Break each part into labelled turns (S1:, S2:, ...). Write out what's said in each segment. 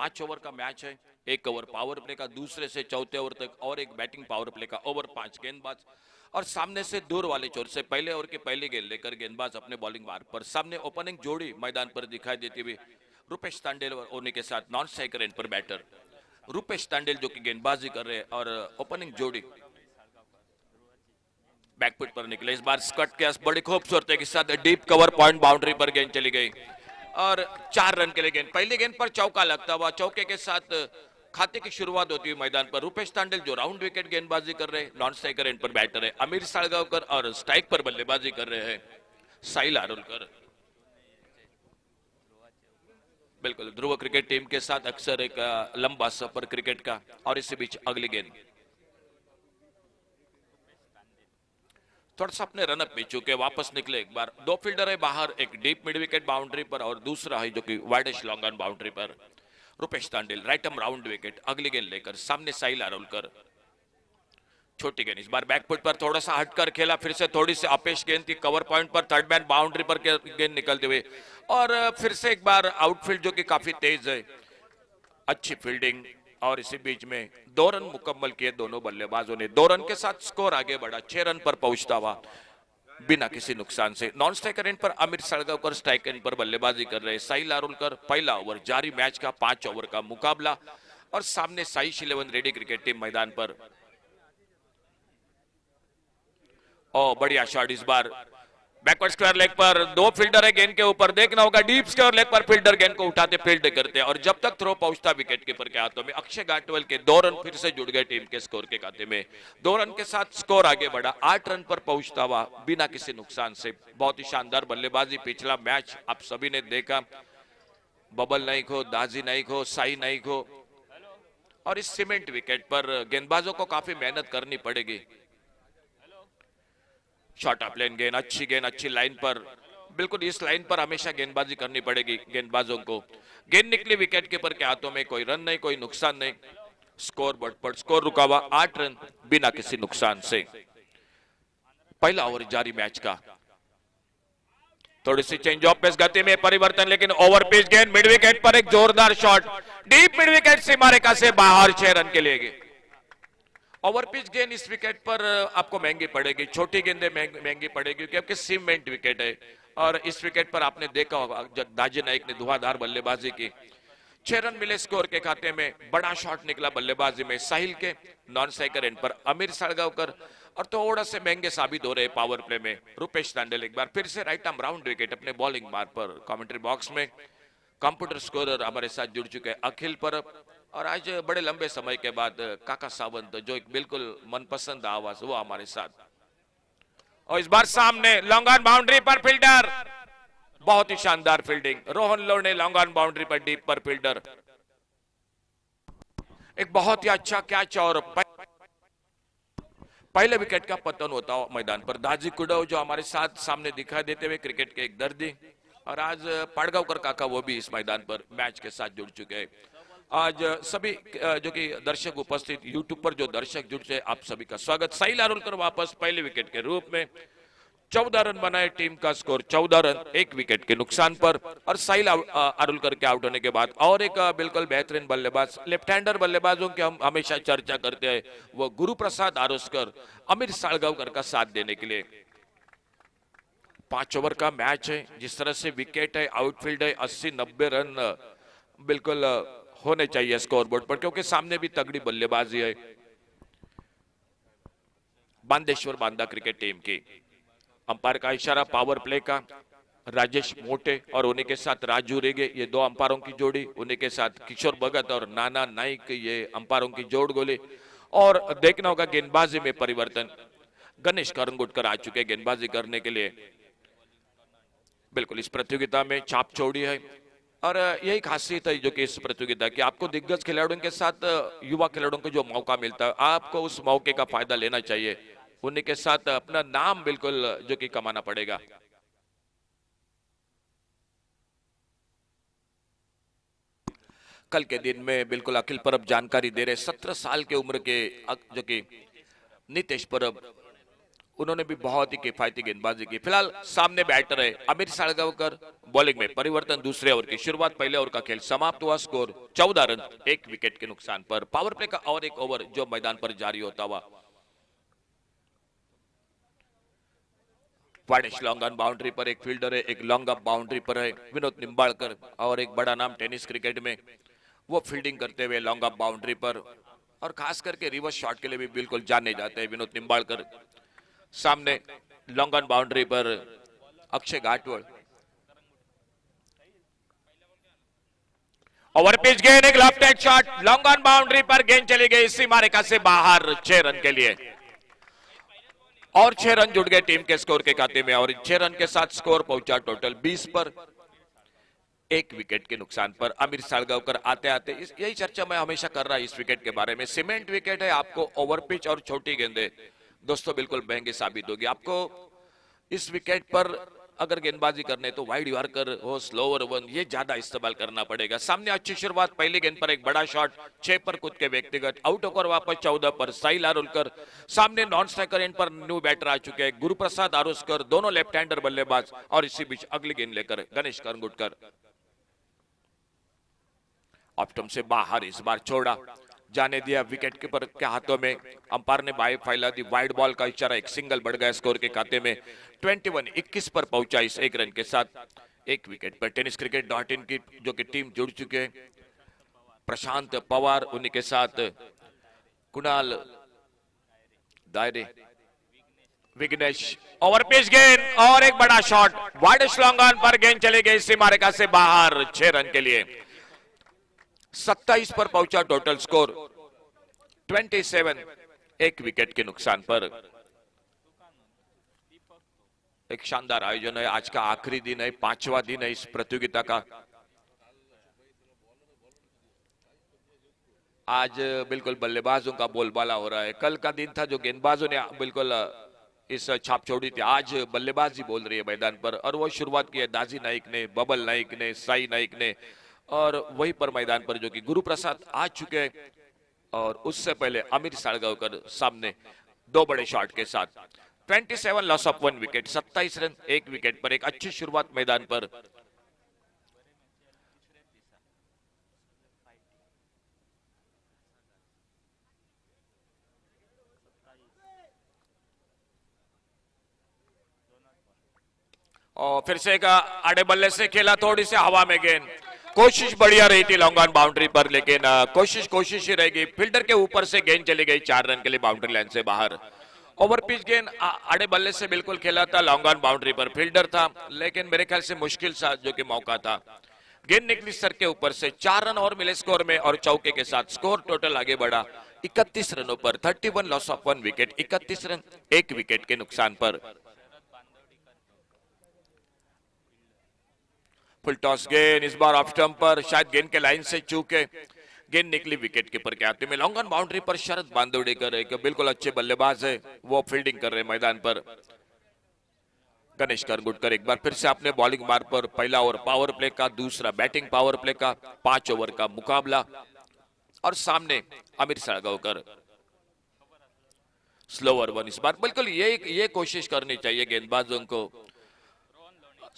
S1: 5 over का match है। 1 over power play का, दूसरे से चौथे ओवर तक और एक बैटिंग पावर प्ले का ओवर 5 गेंदबाज और सामने से दूर वाले छोर से पहले ओवर की पहली गेंद लेकर गेंदबाज अपने बॉलिंग मार्ग पर। सामने ओपनिंग जोड़ी मैदान पर दिखाई देती हुई रुपेश तांडेल होने के साथ नॉन स्ट्राइकर एंड पर बैटर रुपेश तांडेल जो कि गेंदबाजी कर रहे हैं और ओपनिंग जोड़ी बैकफुट पर निकले। इस बार स्कट के बड़ी खूबसूरती के साथ डीप कवर पॉइंट बाउंड्री पर गेंद चली गई और 4 रन के लिए गेंद। पहली गेंद पर चौका लगता हुआ चौके के साथ खाते की शुरुआत होती हुई मैदान पर रुपेश तांडेल जो राउंड विकेट गेंदबाजी कर रहे हैं, नॉन स्ट्राइकर एंड पर बैटर है अमीर साळगावकर और स्ट्राइक पर बल्लेबाजी कर रहे हैं साहिल आरोलकर। बिल्कुल ध्रुव क्रिकेट टीम के साथ अक्सर एक लंबा सफर क्रिकेट का। और इसी बीच अगली गेंद थोड़ा सा अपने रनअप में चुके वापस निकले। एक बार 2 फील्डर है बाहर, एक डीप मिड विकेट बाउंड्री पर और दूसरा है जो कि वाइडेस्ट लॉन्ग ऑन बाउंड्री पर Rupesh Tandel right arm round wicket. अगली गेंद लेकर सामने साहिल आरोलकर। छोटी गेंद इस बार बैकफुट पर थोड़ा सा हटकर खेला, फिर से थोड़ी सी अपेश गेंद थी कवर पॉइंट पर, थर्ड मैन बाउंड्री पर गेंद निकलते हुए और फिर से एक बार आउटफील्ड जो कि काफी तेज है, अच्छी फील्डिंग। और इसी बीच में 2 रन मुकम्मल किए दोनों बल्लेबाजों ने। 2 रन के साथ स्कोर आगे बढ़ा, 6 रन पर पहुंचता हुआ बिना किसी नुकसान से। नॉन स्ट्राइकर एंड पर अमीर साळगावकर, स्ट्राइक एंड पर बल्लेबाजी कर रहे साहिल आरोलकर। पहला ओवर जारी मैच का 5 ओवर का मुकाबला और सामने साइश 11 रेडी क्रिकेट टीम मैदान पर। ओ बढ़िया शॉट इस बार बैकवर्ड स्क्वायर लेग पर, 2 फील्डर है गेंद के ऊपर, देखना होगा डीप स्क्वायर लेग पर फील्डर गेंद को उठाते फील्ड करते और जब तक थ्रो पहुंचता विकेट कीपर के हाथों में। अक्षय गाटवल के 2 रन फिर से जुड़ गए टीम के स्कोर के खाते में। 2 रन के साथ स्कोर आगे बढ़ा, 8 रन पर पहुंचता हुआ बिना किसी नुकसान से। बहुत ही शानदार बल्लेबाजी पिछला मैच आप सभी ने देखा। बबल नाइक हो, दाजी नाइक हो, साई नाइक हो और इस सीमेंट विकेट पर गेंदबाजों को काफी मेहनत करनी पड़ेगी। शॉर्ट ऑफ लेन गेंद, अच्छी लाइन पर, बिल्कुल इस लाइन पर हमेशा गेंदबाजी करनी पड़ेगी गेंदबाजों को। गेंद निकली विकेट कीपर के हाथों में, कोई रन नहीं, कोई नुकसान नहीं। स्कोर बोर्ड पर स्कोर रुका हुआ 8 रन बिना किसी नुकसान से। पहला ओवर जारी मैच का। थोड़ी सी चेंज ऑफ पेस, गति में परिवर्तन, लेकिन ओवर पिच गेंद मिड विकेट पर एक जोरदार शॉट डीप मिड विकेट सीमा रेखा से बाहर, 6 रन के लिए। ओवर पिच गेंद इस विकेट पर आपको महंगी पड़ेगी, छोटी गेंदें महंगी पड़ेगी क्योंकि सीमेंट विकेट है। और इस विकेट पर आपने देखा होगा जब दाजी नाइक ने धुआंधार बल्लेबाजी की। 6 रन मिले स्कोर के खाते में। बड़ा शॉट निकला बल्लेबाजी में साहिल के, नॉन स्ट्राइकर एंड पर अमीर साळगावकर और थोड़ा से महंगे साबित हो रहे पावर प्ले में रुपेश तांडेल। एक बार फिर से राइट आर्म राउंड विकेट अपने बॉलिंग मार्ग पर। कमेंट्री बॉक्स में कंप्यूटर स्कोरर हमारे साथ जुड़ चुके हैं अखिल परब और आज बड़े लंबे समय के बाद काका सावंत जो एक बिल्कुल मनपसंद आवाज वो हमारे साथ। और इस बार सामने long on boundary per fielder, बहुत ही शानदार फील्डिंग रोहन लोने long on boundary per deep per fielder. एक बहुत ही अच्छा कैच और पहले विकेट का पतन होता हो मैदान पर। दाजी कुडव जो हमारे साथ सामने दिखाई देते हुए क्रिकेट के एक दर्दी और आज पाड़गांवकर काका वो भी इस मैदान पर मैच के साथ जुड़ चुके हैं। आज सभी जो कि दर्शक उपस्थित यूट्यूब पर जो दर्शक जुड़े आप सभी का स्वागत। साहिल आरोलकर वापस पहले विकेट के रूप में। 14 रन बनाए, टीम का स्कोर 14 रन 1 विकेट के नुकसान पर। और साहिल आरोलकर के आउट होने के बाद और एक बिल्कुल बेहतरीन बल्लेबाज, लेफ्ट हैंडर बल्लेबाजों की हम हमेशा चर्चा करते हैं, वो गुरु प्रसाद आरोस्कर अमीर साळगावकर का साथ देने के लिए। 5 ओवर का मैच है, जिस तरह से विकेट है, आउटफील्ड है, 80-90 रन बिल्कुल होने चाहिए स्कोरबोर्ड पर क्योंकि सामने भी तगड़ी बल्लेबाजी है बांदेश्वर बांदा क्रिकेट टीम की। अंपायर का इशारा पावर प्ले का, राजेश मोटे और उन्हीं के साथ राजू रेगे, ये 2 अंपायरों की जोड़ी, उन्हीं के साथ किशोर भगत और नाना नाइक, ये अंपायरों की जोड़ गोली। और देखना होगा गेंदबाजी में परिवर्तन, गणेश करंगुटकर आ चुके गेंदबाजी करने के लिए। बिल्कुल इस प्रतियोगिता में छाप छोड़ी है और यही खासियत है जो कि इस प्रतियोगिता की, आपको दिग्गज खिलाड़ियों के साथ युवा खिलाड़ियों को जो मौका मिलता है आपको उस मौके का फायदा लेना चाहिए। उन्हीं के साथ अपना नाम बिल्कुल जो कि कमाना पड़ेगा। कल के दिन में बिल्कुल अखिल परब जानकारी दे रहे 17 साल के उम्र के जो कि नितेश परब उन्होंने भी बहुत ही किफायती गेंदबाजी की। फिलहाल सामने बैटर है अमीर सालगांवकर, बॉलिंग में परिवर्तन दूसरे ओवर की शुरुआत, पहले ओवर का खेल समाप्त हुआ, स्कोर 14 रन 1 विकेट के नुकसान पर। पावर प्ले का और एक ओवर जो मैदान पर जारी होता हुआ, वाडिश लॉन्ग ऑन बाउंड्री पर एक फील्डर है, एक लॉन्ग अप बाउंड्री पर है विनोद निंबाळकर, और एक बड़ा नाम टेनिस क्रिकेट में, वो फील्डिंग करते हुए लॉन्ग अप बाउंड्री पर, और खास करके रिवर्स शॉट के लिए भी बिल्कुल जाने जाते हैं विनोद निंबाळकर। सामने लॉन्ग ऑन बाउंड्री पर अक्षय घाटवळ, ओवर पिच गेंद, एक left hand shot, long on boundary पर गेंद चली गई सीमा रेखा से बाहर 6 रन के लिए, और 6 रन जुड़ गए टीम के स्कोर के खाते में, और 6 रन के साथ स्कोर पहुंचा टोटल 20 पर 1 विकेट के नुकसान पर। अमीर सालगांवकर आते आते यही चर्चा मैं हमेशा कर रहा इस विकेट के बारे में, सीमेंट विकेट है, आपको ओवर पिच और छोटी गेंदें दोस्तों बिल्कुल महंगी साबित होगी। आपको इस विकेट पर अगर गेंदबाजी करने तो वाइड यॉर्कर हो, स्लोअर वन, ये ज्यादा इस्तेमाल करना पड़ेगा। सामने अच्छी शुरुआत, पहली गेंद पर एक बड़ा शॉट, 6 पर खुद के व्यक्तिगत, आउट होकर वापस 14 पर साहिल आरोलकर। सामने नॉन स्ट्राइकर एंड पर न्यू बैटर आ चुके हैं गुरुप्रसाद आरोस्कर, दोनों लेफ्ट हैंडर बल्लेबाज, और इसी बीच अगली गेंद लेकर गणेश करंगुटकर ऑप्टम से बाहर इस बार छोड़ा, जाने दिया विकेट कीपर के हाथों में, अंपायर ने बाई फैला दी, वाइड बॉल का इशारा, एक सिंगल बढ़ गया स्कोर के खाते में, 21 पर पहुंचा इस 1 रन के साथ 1 wicket per. Tennis cricket .in की जो कि टीम जुड़ चुके हैं, प्रशांत पवार, उन्हीं के साथ कुणाल दायरे, विघ्नेश, ओवर पिच गेंद और एक बड़ा शॉट, वाइड लॉन्ग ऑन पर गेंद चली गई सीमा रेखा से बाहर 6 रन के लिए। 27 पर पहुंचा टोटल स्कोर 27, 1 विकेट के नुकसान पर। एक शानदार आयोजन है, आज का आखिरी दिन है, 5वां दिन है इस प्रतियोगिता का। आज बिल्कुल बल्लेबाजों का बोलबाला हो रहा है। कल का दिन था जो गेंदबाजों ने बिल्कुल इस छाप छोड़ी थी, आज बल्लेबाजी बोल रही है मैदान पर, और वो शुरुआत की है दाजी नाइक ने, बबल नाइक ने, साई नाइक ने, और वहीं पर मैदान पर जो कि गुरुप्रसाद आ चुके हैं, और उससे पहले अमीर सालगांवकर सामने 2 बड़े शॉट के साथ। 27 loss of 1 wicket, 27 run 1 wicket पर, एक अच्छी शुरुआत मैदान पर। और फिर से एक आड़े बल्ले से खेला, थोड़ी सी हवा में गेंद, कोशिश बढ़िया रही थी लॉन्ग ऑन बाउंड्री पर, लेकिन कोशिश ही रहेगी, फील्डर के ऊपर से गेंद चली गई 4 रन के लिए बाउंड्री लाइन से बाहर। ओवर पिच गेंद आड़े बल्ले से बिल्कुल खेला था, long on boundary per fielder था, लेकिन मेरे ख्याल से मुश्किल सा जो कि मौका था, गेंद निकली सर के ऊपर से, 4 रन और मिले स्कोर में, और चौके के साथ स्कोर टोटल आगे बढ़ा 31 रनों पर। 31 loss of 1 wicket, 31 run 1 wicket के नुकसान पर। फुल टॉस गेंद, इस बार ऑफ स्टंप पर, शायद गेंद के लाइन से चूके, गेंद निकली विकेट कीपर के हाथ में। लॉन्ग ऑन बाउंड्री पर शरद बांदोड़ेकर एक बिल्कुल अच्छे बल्लेबाज है, वो फील्डिंग कर रहे हैं मैदान पर। गणेश करंगुटकर एक बार फिर से अपने बॉलिंग मार्ग पर, पहला ओवर पावर प्ले का, दूसरा बैटिंग पावर प्ले का, 5 ओवर का मुकाबला, और सामने अमीर सालगांवकर स्लोअर वन। इस बार बिल्कुल ये कोशिश करनी चाहिए गेंदबाजों को,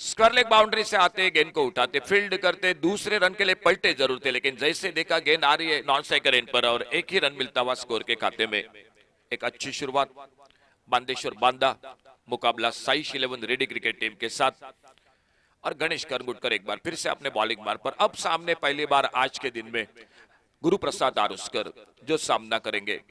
S1: स्क्वायर लेग बाउंड्री से आते, गेंद को उठाते, फील्ड करते, दूसरे रन के लिए पलटे जरूर थे, लेकिन जैसे देखा गेंद आ रही है नॉन स्ट्राइकर एंड पर, और 1 ही रन मिलता हुआ स्कोर के खाते में। एक अच्छी शुरुआत बांदेश्वर बांदा, मुकाबला साइश 11 रेडी क्रिकेट टीम के साथ, और गणेश करंगुटकर एक बार फिर से अपने बॉलिंग मार्ग पर। अब सामने पहली बार आज के दिन में गुरुप्रसाद आरोस्कर जो सामना करेंगे।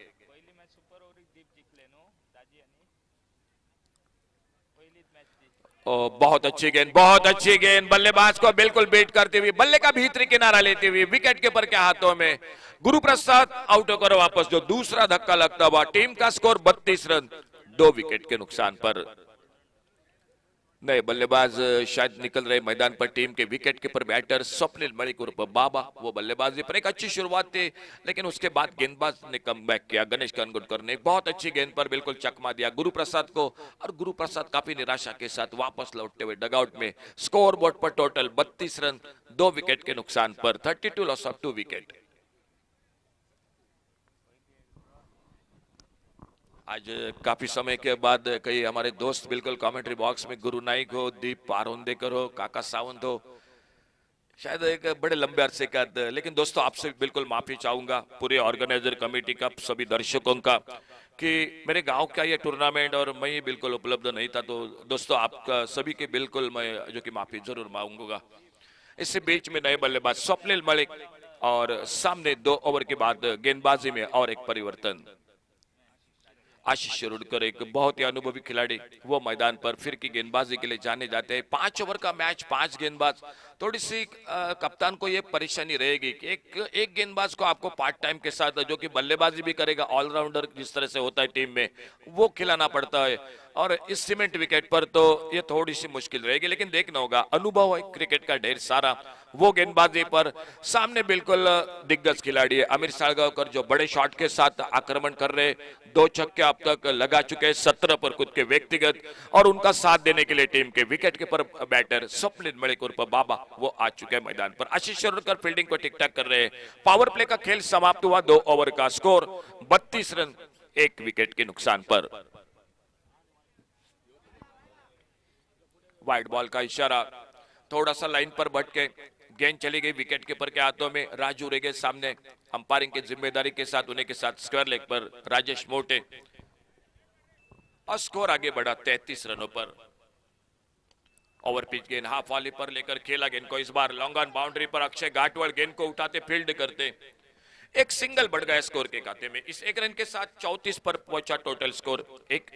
S1: बहुत अच्छी गेंद, बहुत अच्छी गेंद, बल्लेबाज को बिल्कुल बीट करती हुई, बल्ले का भीतरी किनारा लेती हुई, विकेट कीपर के हाथों में, गुरुप्रसाद आउट होकर वापस, जो दूसरा धक्का लगता हुआ, टीम का स्कोर 32 रन 2 विकेट के नुकसान पर। नए बल्लेबाज शायद निकल रहे मैदान पर, टीम के wicket keeper batter Swapnil Malik उर्फ बाबा, वो बल्लेबाजी पर एक अच्छी शुरुआत थी, लेकिन उसके बाद गेंदबाज ने कमबैक किया। गणेश करंगुटकर ने बहुत अच्छी गेंद पर बिल्कुल चकमा दिया गुरुप्रसाद को, और गुरुप्रसाद काफी निराशा के साथ वापस लौटते हुए डगआउट में। स्कोर बोर्ड पर टोटल 32 रन 2 विकेट के नुकसान पर, 32 लॉस ऑफ 2 विकेट। आज काफी समय के बाद कई हमारे दोस्त बिल्कुल कमेंट्री बॉक्स में गुरु नाइक हो, दीप पारोंदेकर हो, काका सावंत हो, शायद एक बड़े लंबे अरसे का, लेकिन दोस्तों आपसे बिल्कुल माफी चाहूंगा पूरे ऑर्गेनाइजर कमेटी का, सभी दर्शकों का, कि मेरे गांव का ये टूर्नामेंट और मैं ही बिल्कुल उपलब्ध नहीं था। तो दोस्तों आपका सभी के बिल्कुल मैं जो कि माफी जरूर मांगूंगा। इससे बीच में नए बल्लेबाज स्वप्निल मलिक और सामने 2 ओवर के बाद गेंदबाजी में और एक परिवर्तन। आशीष शिरोडकर एक बहुत ही अनुभवी खिलाड़ी, वो मैदान पर फिर की गेंदबाजी के लिए जाने जाते हैं। 5 ओवर का मैच, 5 गेंदबाज, थोड़ी सी कप्तान को ये परेशानी रहेगी कि एक गेंदबाज को आपको पार्ट टाइम के साथ जो कि बल्लेबाजी भी करेगा, ऑलराउंडर जिस तरह से होता है टीम में, वो खिलाना पड़ता है। और इस सीमेंट विकेट पर तो ये थोड़ी सी मुश्किल रहेगी, लेकिन देखना होगा, अनुभव है क्रिकेट का ढेर सारा। वो गेंदबाजी पर सामने बिल्कुल दिग्गज खिलाड़ी है अमीर सालगांवकर, जो बड़े शॉट के साथ आक्रमण कर रहे, 2 छक्के अब तक लगा चुके हैं, 17 पर खुद के व्यक्तिगत, और उनका साथ देने के लिए टीम के wicket keeper batter Swapnil Malik उर्फ बाबा वो आ चुके हैं मैदान पर। आशीष शिरोडकर फील्डिंग को ठीक ठाक कर रहे हैं। पावर प्ले का खेल समाप्त हुआ, 2 ओवर का स्कोर 32 रन 1 विकेट के नुकसान पर। वाइड बॉल का इशारा, थोड़ा सा लाइन पर भटके, गेंद चली गई विकेट कीपर के हाथों में। राजू रेगे सामने अंपायरिंग की जिम्मेदारी के साथ, उन्हीं के साथ स्क्वायर लेग पर राजेश मोटे, और स्कोर आगे बढ़ा 33 रनों पर। ओवर पिच गेंद हाफ वाली पर लेकर खेला गेंद को, इस बार लॉन्ग ऑन बाउंड्री पर अक्षय घाटवल गेंद को उठाते फील्ड करते, एक सिंगल बढ़ गया स्कोर के खाते में। इस एक रन के साथ 34 पर पहुंचा टोटल स्कोर,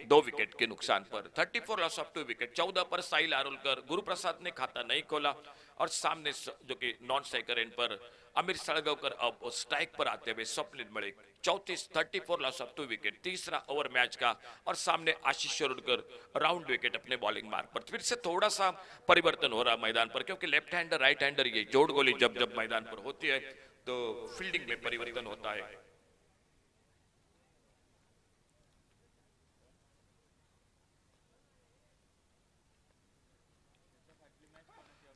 S1: 2 विकेट के नुकसान पर। 34 लॉस ऑफ 2 विकेट। 14 पर साहिल आरोलकर, गुरु प्रसाद ने खाता नहीं खोला, और सामने जो कि नॉन स्ट्राइकर एंड पर अमीर सालगांवकर अब स्ट्राइक पर आते हुए Swapnil Malik. 34 loss of 2 wicket, तीसरा ओवर मैच का, और सामने आशीष शिरोडकर राउंड विकेट अपने बॉलिंग मार्क पर। फिर से थोड़ा सा परिवर्तन हो रहा मैदान पर, क्योंकि लेफ्ट हैंडर राइट हैंडर ये जोड़ गोली जब जब मैदान पर होती है तो फील्डिंग में परिवर्तन होता है।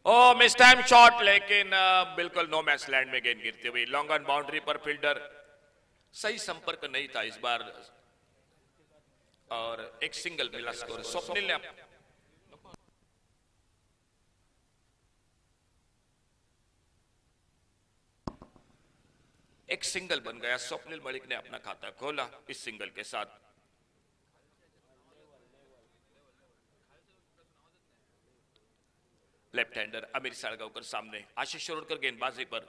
S1: ओ मिस टाइम शॉट, लेकिन बिल्कुल नो मैच लैंड में गेंद गिरती हुई। Long on boundary per fielder, सही संपर्क नहीं था इस बार, और एक सिंगल मिला स्कोर। स्वप्निल ने एक सिंगल बन गया, स्वप्निल मलिक ने अपना खाता खोला इस सिंगल के साथ। लेफ्ट हैंडर अमीर सालगांवकर सामने, आशीष शिरोडकर गेंदबाजी पर,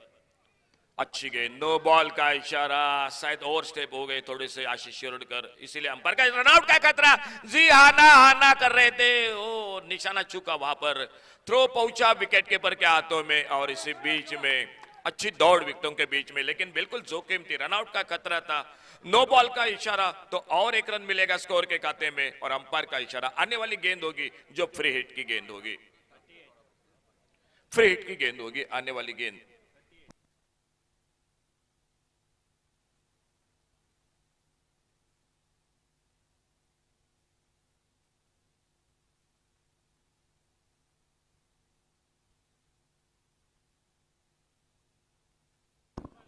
S1: अच्छी गेंद, नो बॉल का इशारा, शायद ओवर स्टेप हो गए थोड़े से आशीष शिरोडकर, इसीलिए अंपायर का रनआउट का खतरा। जी हाना हाना कर रहे थे, ओ निशाना चुका वहां पर, थ्रो पहुंचा विकेट कीपर के हाथों में, और इसी बीच में अच्छी दौड़ विकेटों के बीच में, लेकिन बिल्कुल जोखिम थी, रनआउट का खतरा था। नो बॉल का इशारा तो और एक रन मिलेगा स्कोर के खाते में, और अंपायर का इशारा, आने वाली गेंद होगी जो फ्री हिट की गेंद होगी, फ्री हिट की गेंद होगी आने वाली गेंद।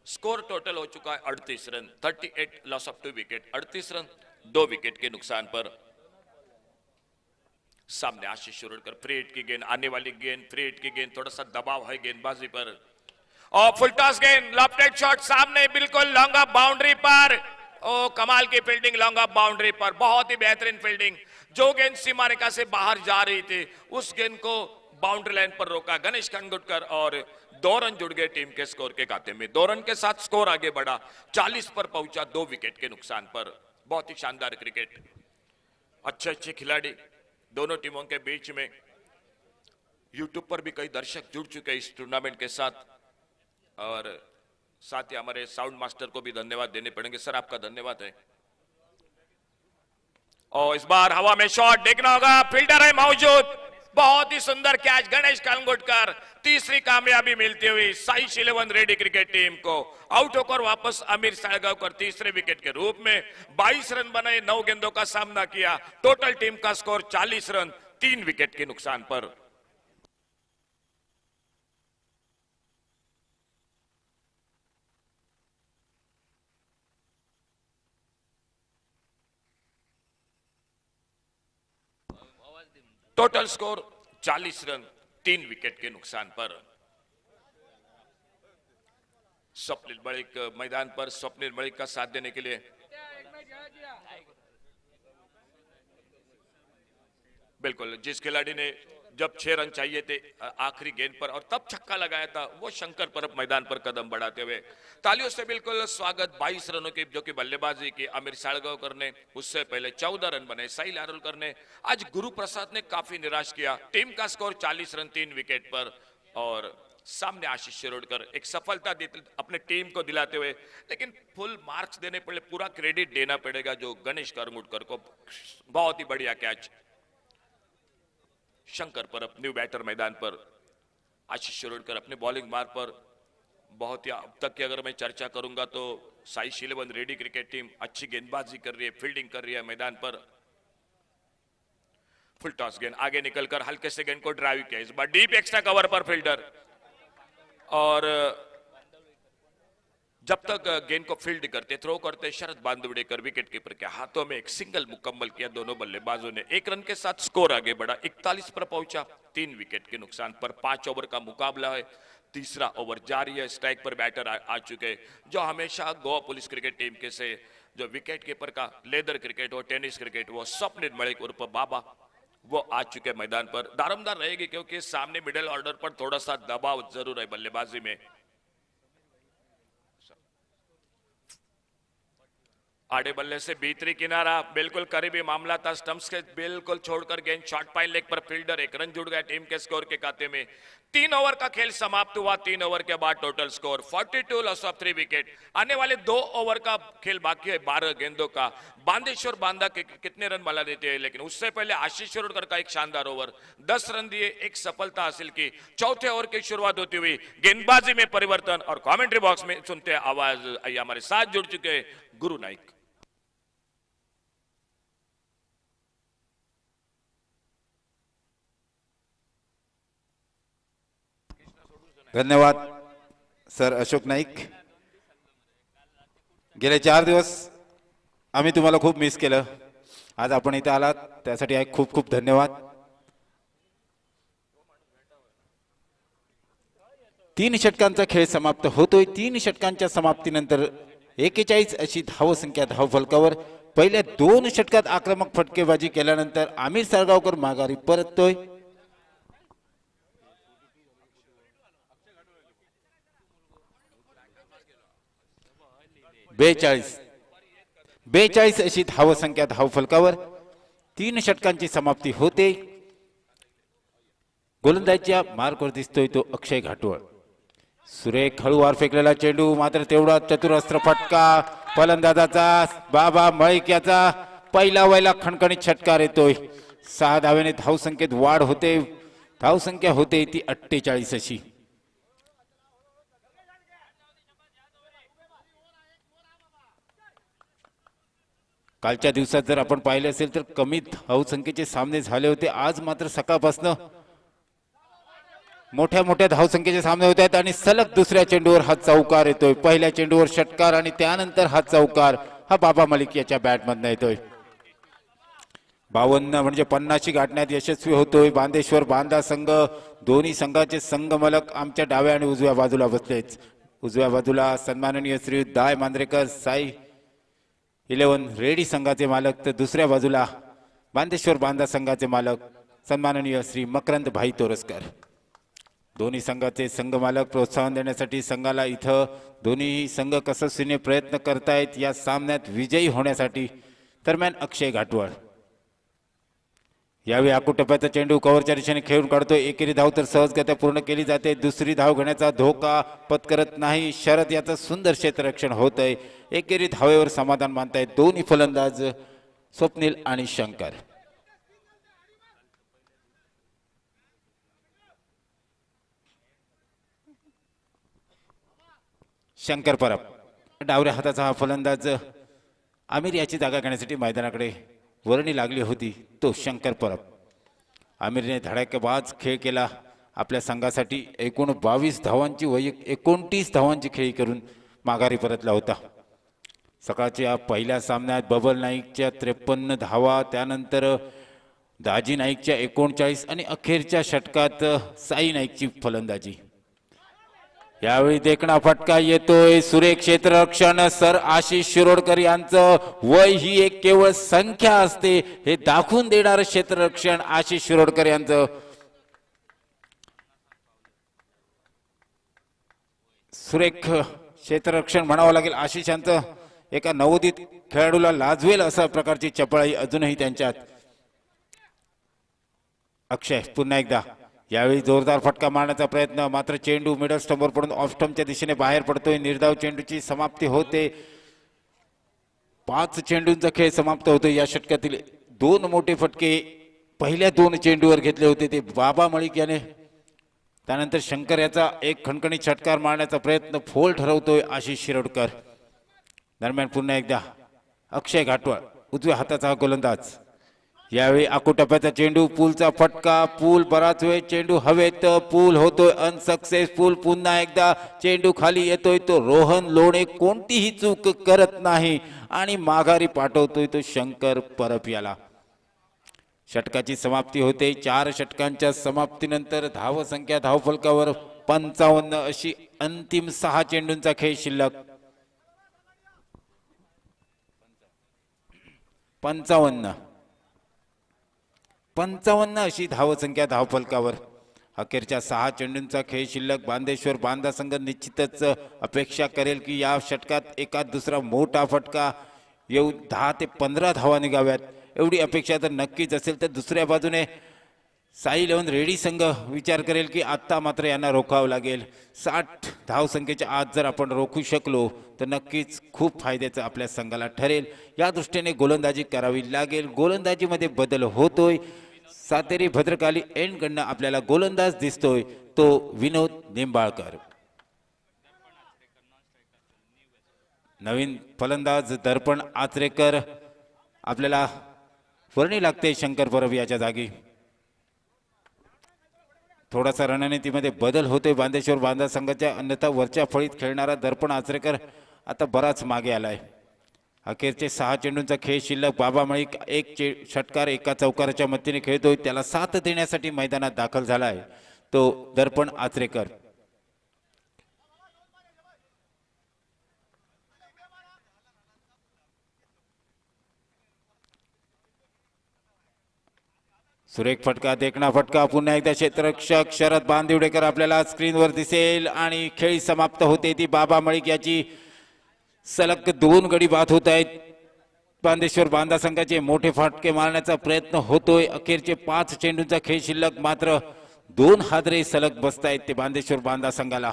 S1: स्कोर टोटल हो चुका है 38 run, 38 loss of 2 wicket, 38 run 2 wicket के नुकसान पर। सामने आशीष शिरोडकर, फ्री हिट की गेंद, आने वाली गेंद फ्री हिट की गेंद, थोड़ा सा दबाव है गेंदबाजी पर, और फुल टॉस गेंद, लॉफ्टेड शॉट सामने बिल्कुल लॉन्ग ऑफ बाउंड्री पर। ओ कमाल की फील्डिंग लॉन्ग ऑफ बाउंड्री पर, बहुत ही बेहतरीन फील्डिंग। जो गेंद सीमा रेखा से बाहर जा रही थी उस गेंद को बाउंड्री लाइन पर रोका गणेश खंगुटकर, और 2 रन जुड़ गए टीम के स्कोर के खाते में। 2 रन के साथ स्कोर आगे बढ़ा, 40 पर पहुंचा 2 विकेट के नुकसान पर। बहुत ही शानदार क्रिकेट, अच्छे अच्छे खिलाड़ी दोनों टीमों के बीच में। यूट्यूब पर भी कई दर्शक जुड़ चुके हैं इस टूर्नामेंट के साथ, और साथ ही हमारे साउंड मास्टर को भी धन्यवाद देने पड़ेंगे। सर आपका धन्यवाद है। और इस बार हवा में शॉट देखना होगा, फील्डर है मौजूद, बहुत ही सुंदर कैच गणेश खंगुटकर। तीसरी कामयाबी मिलती हुई साइश 11 रेडी क्रिकेट टीम को। आउट होकर वापस अमीर सालगांवकर तीसरे विकेट के रूप में 22 रन बनाए, 9 गेंदों का सामना किया। टोटल टीम का स्कोर 40 रन 3 विकेट के नुकसान पर। टोटल स्कोर 40 रन 3 विकेट के नुकसान पर। स्वप्निल मलिक मैदान पर। स्वप्निल मलिक का साथ देने के लिए बिल्कुल जिस खिलाड़ी ने जब 6 रन चाहिए थे आखिरी गेंद पर और तब छक्का लगाया था वो शंकर परब मैदान पर कदम बढ़ाते हुए। तालियों से बिल्कुल स्वागत। 22 रनों की जो कि बल्लेबाजी की आमिर सालगांवकर ने, उससे पहले 14 रन बने साहिल आरोलकर ने। आज गुरु प्रसाद ने काफी निराश किया। टीम का स्कोर 40 रन 3 विकेट पर और सामने आशीष शिरोडकर एक सफलता अपने टीम को दिलाते हुए। लेकिन फुल मार्क्स देने पड़े, पूरा क्रेडिट देना पड़ेगा जो गणेश करमुटकर को। बहुत ही बढ़िया catch. Shankar Parab new batter मैदान पर। आशीष शिरोडकर अपने बॉलिंग मार्ग पर बहुत ही, अब तक की अगर मैं चर्चा करूंगा तो साई शिलेवन रेडी क्रिकेट टीम अच्छी गेंदबाजी कर रही है, फील्डिंग कर रही है मैदान पर। फुल टॉस गेंद आगे निकलकर हल्के से गेंद को ड्राइव किया, इस बार डीप एक्स्ट्रा कवर पर फील्डर। और जब तक गेंद को फील्ड करते, थ्रो करते शरद बांदवडेकर विकेट कीपर के हाथों में एक सिंगल मुकम्मल किया दोनों बल्लेबाजों ने। 1 रन के साथ स्कोर आगे बढ़ा, 41 पर पहुंचा 3 विकेट के नुकसान पर। 5 ओवर का मुकाबला है, तीसरा ओवर जारी है। स्ट्राइक पर बैटर आ चुके जो हमेशा गोवा पुलिस क्रिकेट टीम के से जो विकेट कीपर का लेदर क्रिकेट हो, टेनिस क्रिकेट हो, स्वप्निल मलिक उर्फ बाबा, वो आ चुके मैदान पर। दारोमदार रहेगी क्योंकि सामने मिडिल ऑर्डर पर थोड़ा सा दबाव जरूर है बल्लेबाजी में। आड़े बल्ले से भीतरी किनारा, बिल्कुल करीबी मामला था। स्टंप्स के बिल्कुल छोड़कर गेंद शॉर्ट पाइन लेग पर फील्डर 1 रन जुड़ गया टीम के स्कोर के खाते में। 3 ओवर का खेल समाप्त हुआ। 3 ओवर के बाद total score 42 loss of 3 wicket. आने वाले 2 ओवर का खेल बाकी है 12 गेंदों का। बांदेश्वर बांदा के कितने रन बना देते हैं, लेकिन उससे पहले आशीष शिरोडकर का एक शानदार ओवर, 10 रन दिए, एक सफलता हासिल की। चौथे ओवर की शुरुआत होती हुई गेंदबाजी में परिवर्तन और कमेंट्री बॉक्स में सुनते आवाज आई। हमारे साथ जुड़ चुके गुरु नाइक।
S2: धन्यवाद सर अशोक नाईक। गेले 4 दिवस आम्ही तुम्हाला खूप मिस केलं, आज आपण इथे आलात त्यासाठी खूप खूप धन्यवाद। 3 षटकांचा खेळ समाप्त होतोय। 3 षटकांच्या समाप्तीनंतर 41 अशी धावसंख्या धावफलकावर। पहिल्या 2 षटकात आक्रमक फटकेबाजी केल्यानंतर आमिर साळगावकर माघारी परततोय। 42 अशी धावसंख्या धावफलकावर। 3 षटकांची समाप्ती होते। गोलंदाजीच्या मार्कवर दिसतोय तो अक्षय घाटवळ। सुरेख हळूवार फेकलेला चेंडू, मात्र तेवढा चतुरस्त्र फटका फलंदाजाचा बाबा मळिक याचा पहिला वैला खणखणीत षटकार येतोय। 6 धावेने धावसंख्येत वाढ होते। धावसंख्या होते ती 48 अशी। कालच्या दिवसात जर आपण पाहिले असेल तर कमी धावसंख्येचे सामने झाले होते। आज मात्र सकाळपासून मोठ्या धावसंख्येचे सामने होत आहेत आणि सलग दुसऱ्या चेंडूवर हा चौकार येतोय। पहिल्या चेंडूवर षटकार आणि त्यानंतर हा चौकार हा बाबा मलिक याच्या बॅटमधून येतोय। 52 म्हणजे 50शी गाठण्यात यशस्वी होतोय बांदेश्वर बांदा संघ। दोन्ही संघाचे संघमलक आमच्या डाव्या आणि उजव्या बाजूला बसलेच। उजव्या बाजूला सन्माननीय श्री दाय मांद्रेकर साई 11 रेडी संघाचे मालक, तर दुसऱ्या बाजूला बांदेश्वर बांदा संघाचे मालक सन्माननीय श्री मकरंद भाई तोरसकर। दोन्ही संघाचे संघ मालक प्रोत्साहन देण्यासाठी संघाला इथं दोन्ही संघ कसोशीने प्रयत्न करतायत या सामन्यात विजयी होण्यासाठी। दरम्यान अक्षय घाटवळ यावेळी आकुटप्याचा चेंडू कव्हरच्या दिशेने खेळून काढतोय। एकेरी धाव तर सहजगत्या पूर्ण केली जाते। दुसरी धाव घेण्याचा धोका पत्करत नाही शरद याचं सुंदर क्षेत्ररक्षण होतंय। एकेरी धावेवर समाधान मानतायत दोन्ही फलंदाज स्वप्निल आणि शंकर। शंकर परब डावऱ्या हाताचा हा फलंदाज आमिर याची जागा घेण्यासाठी मैदानाकडे वर्णी लागली होती तो शंकर परब। आमिरने धडाकेबाज खेळ केला आपल्या संघासाठी। एकूण 22 धावांची 29 धावांची खेळी करून माघारी परतला होता। सकाळच्या पहिल्या सामन्यात बबल नाईकच्या 53 धावा, त्यानंतर दाजी नाईकच्या 39 आणि अखेरच्या षटकात साई नाईकची फलंदाजी. यावेळी देखणा फटका येतोय. सुरेख क्षेत्ररक्षण सर आशिष शिरोडकर यांचं. वय ही एक केवळ संख्या असते हे दाखवून देणारं क्षेत्ररक्षण आशिष शिरोडकर यांचं. सुरेख क्षेत्ररक्षण म्हणावं लागेल आशिष यांचं. एका नवोदित खेळाडूला लाजवेल अशा प्रकारची चपळाई अजूनही त्यांच्यात. अक्षय पुन्हा एकदा. यावेळी जोरदार फटका मारण्याचा प्रयत्न, मात्र चेंडू मिडल स्टंपवर पडून ऑफ स्टंपच्या दिशेने बाहेर पडतोय. निर्धाव चेंडूची समाप्ती होते. 5 चेंडूंचा खेळ समाप्त होतोय. या षटकातील 2 मोठे फटके पहिल्या 2 चेंडूवर घेतले होते ते बाबा मलिक याने. त्यानंतर शंकर याचा एक खणखणीत षटकार मारण्याचा प्रयत्न फोल ठरवतोय आशिष शिरोडकर. दरम्यान पुन्हा एकदा अक्षय घाटवाळ उजव्या हाताचा हा गोलंदाज. यावेळी आकुटप्प्याचा चेंडू, पूलचा फटका. पूल बराच वेळ चेंडू हवेत, पूल होतोय अनसक्सेसफुल. पुन्हा एकदा चेंडू खाली येतोय. तो रोहन लोणे कोणतीही चूक करत नाही आणि माघारी पाठवतोय तो शंकर परब याला. षटकाची समाप्ती होते. 4 षटकांच्या समाप्तीनंतर धावसंख्या धावफलकावर 55 अशी अंतिम 6 चेंडूंचा खेळ शिल्लक. 55 अशी धावसंख्या धावफलकावर. अखेरच्या 6 चेंडूंचा खेळ शिल्लक. बांदेश्वर बांधा संघ निश्चितच अपेक्षा करेल की या षटकात एकाच दुसरा मोठा फटका येऊन 10 ते 15 धावा निघाव्यात एवढी अपेक्षा तर नक्कीच असेल. तर दुसऱ्या बाजूने साई 11 रेडी संघ विचार करेल की आता मात्र यांना रोखावं लागेल. 60 धावसंख्येच्या आत जर आपण रोखू शकलो तर नक्कीच खूप फायद्याचं आपल्या संघाला ठरेल. या दृष्टीने गोलंदाजी करावी लागेल. गोलंदाजीमध्ये बदल होतोय. सातेरी भद्रकाली एंडकडनं आपल्याला गोलंदाज दिसतोय तो विनोद निंबाळकर. नवीन फलंदाज दर्पण आचरेकर आपल्याला वर्णी लागते शंकर परब याच्या जागी. थोडासा रणनीतीमध्ये बदल होतोय बांदेश्वर बांधा संघाच्या. अन्यथा वरच्या फळीत खेळणारा दर्पण आचरेकर आता बराच मागे आलाय. अखेरचे 6 चेंडूंचा खेळ शिल्लक. बाबा मलिक एक षटकार एका चौकाराच्या मदतीने खेळतोय. त्याला साथ देण्यासाठी मैदानात दाखल झालाय तो दर्पण आचरेकर. सुरेख फटका, देखणा फटका. पुन्हा एकदा क्षेत्ररक्षक शरद बांदिवडेकर आपल्याला स्क्रीनवर दिसेल आणि खेळ समाप्त होते. ती बाबा मलिक याची सलग 2 गडी बाद होत आहेत. बांदेश्वर बांधा संघाचे मोठे फटके मारण्याचा प्रयत्न होतोय. अखेरचे 5 चेंडूंचा खेळ शिल्लक. मात्र 2 हादरे सलग बसतायत ते बांदेश्वर बांधा संघाला.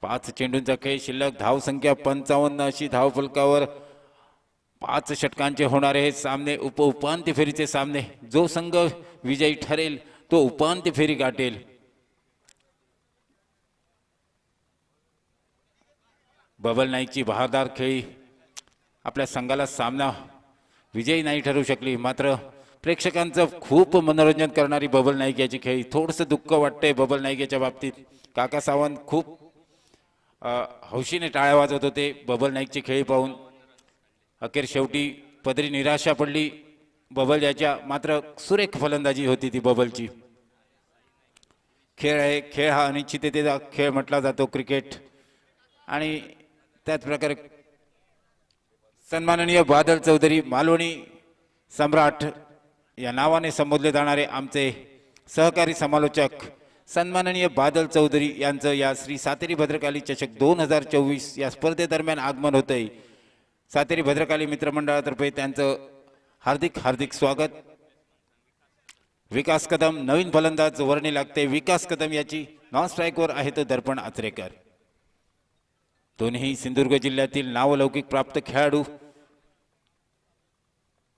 S2: 5 चेंडूंचा खेळ शिल्लक. धावसंख्या 55 अशी धावफलकावर. 5 षटकांचे होणारे हे सामने उपांत्य फेरीचे सामने. जो संघ विजयी ठरेल तो उपांत्य फेरी गाठेल. बबल नाईकची बहारदार खेळी आपल्या संघाला सामना विजयी नाही ठरू शकली. मात्र प्रेक्षकांचं खूप मनोरंजन करणारी बबल नाईक याची खेळी. थोडंसं दुःख वाटतंय बबल नाईक याच्या बाबतीत. काका सावंत खूप हौशीने टाळ्या वाजवत होते बबल नाईकची खेळी पाहून. अखेर शेवटी पदरी निराशा पडली बबल याच्या. मात्र सुरेख फलंदाजी होती ती बबलची. खेळ आहे. खेळ हा अनिश्चिततेचा खेळ म्हटला जातो क्रिकेट. आणि त्याच प्रकारे सन्माननीय बादल चौधरी मालवणी सम्राट या नावाने संबोधले जाणारे आमचे सहकारी समालोचक सन्माननीय बादल चौधरी यांचं या श्री सातेरी भद्रकाली चषक 2024 या स्पर्धेदरम्यान आगमन होतंय. सातेरी भद्रकाली मित्रमंडळातर्फे त्यांचं हार्दिक हार्दिक स्वागत. विकास कदम नवीन फलंदाज वर्णी लागते. विकास कदम याची नॉन स्ट्राईकवर आहे तो दर्पण आचरेकर. दोन्ही सिंधुदुर्ग जिल्ह्यातील नावलौकिक प्राप्त खेळाडू.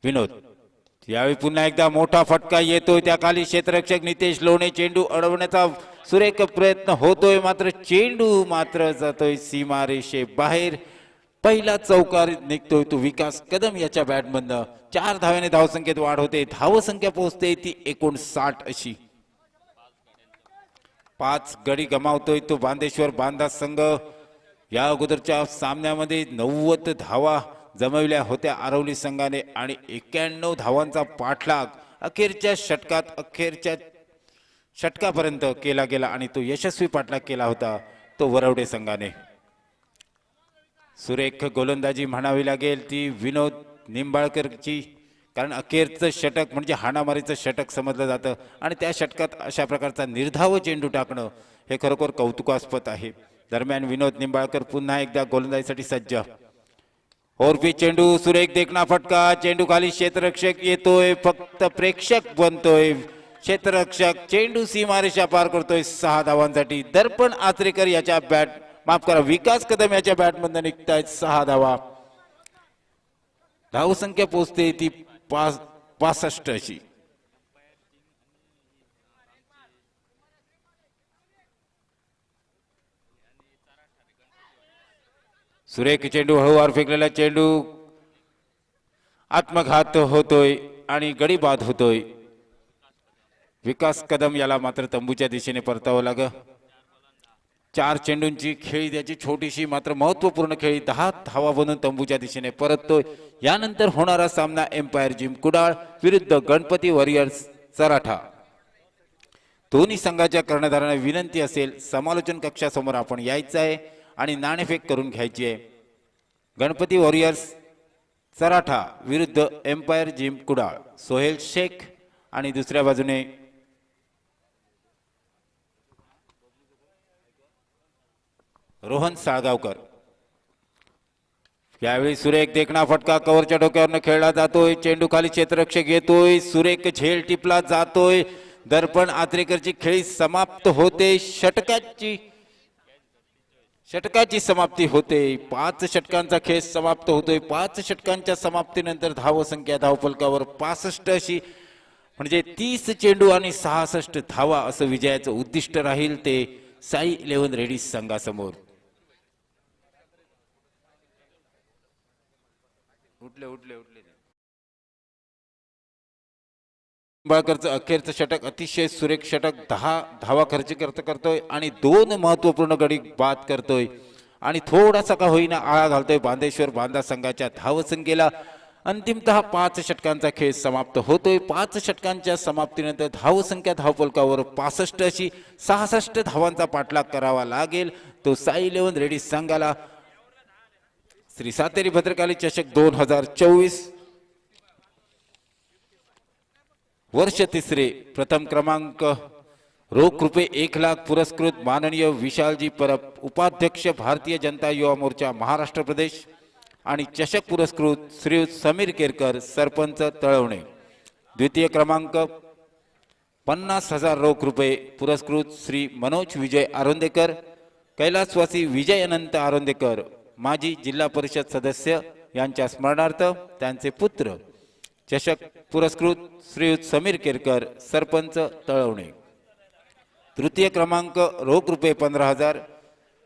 S2: विनोद. यावेळी पुन्हा एकदा मोठा फटका येतोय. त्या खाली क्षेत्ररक्षक नितेश लोणे. चेंडू अडवण्याचा सुरेख प्रयत्न होतोय. मात्र चेंडू मात्र जातोय सीमारेषे बाहेर. पहिला चौकार निघतोय तो विकास कदम याच्या बॅटमधनं. 4 धाव्याने धावसंख्येत वाढ होते. धावसंख्या पोहोचते ती 59 अशी. 5 गडी गमावतोय तो बांदेश्वर बांधा संघ. या अगोदरच्या सामन्यामध्ये 90 धावा जमविल्या होत्या आरवली संघाने आणि 91 धावांचा पाठलाग अखेरच्या षटकापर्यंत केला गेला आणि तो यशस्वी पाठलाग केला होता तो वरवडे संघाने. सुरेख गोलंदाजी म्हणावी लागेल ती विनोद निंबाळकरची, कारण अखेरचं षटक म्हणजे हाणामारीचं षटक समजलं जातं आणि त्या षटकात अशा प्रकारचा निर्धाव चेंडू टाकणं हे खरोखर कौतुकास्पद आहे. दरम्यान विनोद निंबाळकर पुन्हा एकदा गोलंदाजीसाठी सज्ज. ओरपी चेंडू सुरेख देखना फटका, चेंडू खाली क्षेत्ररक्षक येतोय, फक्त प्रेक्षक बनतोय. क्षेत्ररक्षक चेंडू सीमारेषा पार करतोय 6 धावांसाठी. दर्पण आचरेकर याच्या विकास कदम याच्या बॅटमधून निघतायत 6 धावा. धावसंख्या पोहोचते ती 65 अशी. सुरेख चेंडू हळूवार फेकलेला चेंडू आत्मघात होतोय आणि गडी बाद होतोय. विकास कदम याला मात्र तंबूच्या दिशेने परतावं लाग. 4 चेंडूंची खेळी त्याची छोटीशी मात्र महत्वपूर्ण खेळी 10 धावा बनून तंबूच्या दिशेने परततोय. यानंतर होणारा सामना एम्पायर जिम कुडाळ विरुद्ध गणपती वॉरियर्स चराठा. दोन्ही संघाच्या कर्णधारांना विनंती असेल समालोचन कक्षासमोर आपण यायचं आहे आणि नाणेफेक करून घ्यायची आहे. गणपती वॉरियर्स चराठा विरुद्ध एम्पायर जिम कुडाळ. सोहेल शेख आणि दुसऱ्या बाजूने रोहन साळगावकर. यावेळी सुरेख देखना फटका कव्हरच्या डोक्यावरनं खेळला जातोय. चेंडू खाली क्षेत्ररक्षक येतोय, सुरेख झेल टिपला जातोय. दर्पण आत्रेकरची खेळी समाप्त होते. षटकाची समाप्ती होते. 5 षटकांचा खेळ समाप्त होतोय. 5 षटकांच्या समाप्तीनंतर धावसंख्या धावफलकावर 65 अशी, म्हणजे 30 चेंडू आणि 66 धावा असं विजयाचं उद्दिष्ट राहील ते साई 11 रेडीज संघासमोर. उठले निंबाळकरचं अखेरचं षटक अतिशय सुरेख षटक. 10 धावा खर्च करतोय आणि 2 महत्वपूर्ण गडी बाद करतोय आणि थोडासा का होईना आळा घालतोय बांदेश्वर बांदा संघाच्या धावसंख्येला. अंतिमतः 5 षटकांचा खेळ समाप्त होतोय. 5 षटकांच्या समाप्तीनंतर धावसंख्या धावफलकावर 65 अशी 66 धावांचा पाठलाग करावा लागेल तो साई 11 रेडीज संघाला. श्री सातेरी भद्रकाली चषक 2024 वर्ष 3 प्रथम क्रमांक रोख रुपये 1 लाख पुरस्कृत माननीय विशालजी परब उपाध्यक्ष भारतीय जनता युवा मोर्चा महाराष्ट्र प्रदेश आणि चषक पुरस्कृत श्री समीर केरकर सरपंच तळवणे. द्वितीय क्रमांक 50,000 रोख रुपये पुरस्कृत श्री मनोज विजय आरोंदेकर कैलासवासी विजय अनंत आरोंदेकर माजी जिल्हा परिषद सदस्य यांच्या स्मरणार्थ त्यांचे पुत्र. चषक पुरस्कृत श्री समीर केरकर सरपंच तळवणे. तृतीय क्रमांक रोख रुपये 15,000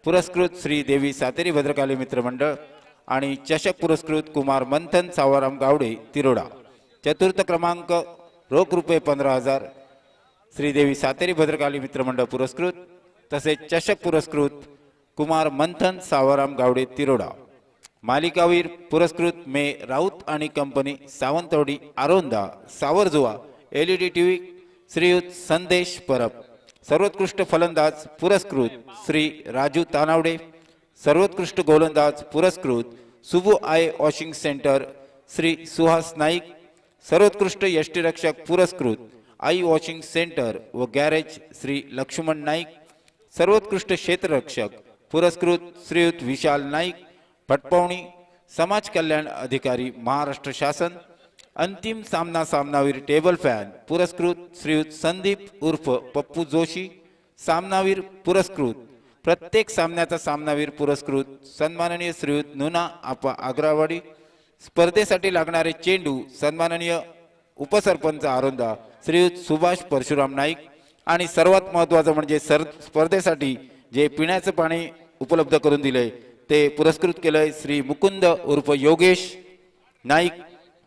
S2: पुरस्कृत श्री देवी सातेरी भद्रकाली मित्रमंडळ आणि चषक पुरस्कृत कुमार मंथन सावराम गावडे तिरोडा. चतुर्थ क्रमांक रोख रुपये 15,000 श्रीदेवी सातेरी भद्रकाली मित्रमंडळ पुरस्कृत तसेच चषक पुरस्कृत कुमार मंथन सावराम गावडे तिरोडा. मालिकावीर पुरस्कृत मे राऊत आणि कंपनी सावंतवाडी आरोंदा सावरजुवा LED टीव्ही श्रीयुत संदेश परब. सर्वोत्कृष्ट फलंदाज पुरस्कृत श्री राजू तानावडे. सर्वोत्कृष्ट गोलंदाज पुरस्कृत Subbu I washing centre Shri Suhas Naik. सर्वोत्कृष्ट यष्टीरक्षक पुरस्कृत आई वॉशिंग सेंटर व गॅरेज श्री लक्ष्मण नाईक. सर्वोत्कृष्ट क्षेत्ररक्षक पुरस्कृत श्रीयुत विशाल नाईक भटपावणी समाज कल्याण अधिकारी महाराष्ट्र शासन. अंतिम सामनावीर टेबल फॅन पुरस्कृत श्रीयुत संदीप उर्फ पप्पू जोशी. सामनावीर पुरस्कृत प्रत्येक सामन्याचा सामनावीर पुरस्कृत सन्माननीय श्रीयुत नुना आपा आग्रावाडी. स्पर्धेसाठी लागणारे चेंडू सन्माननीय उपसरपंच आरोंदा श्रीयुत सुभाष परशुराम नाईक. आणि सर्वात महत्त्वाचं म्हणजे स्पर्धेसाठी जे पिण्याचं पाणी उपलब्ध करून दिले ते पुरस्कृत केलंय श्री मुकुंद उर्फ योगेश नाईक.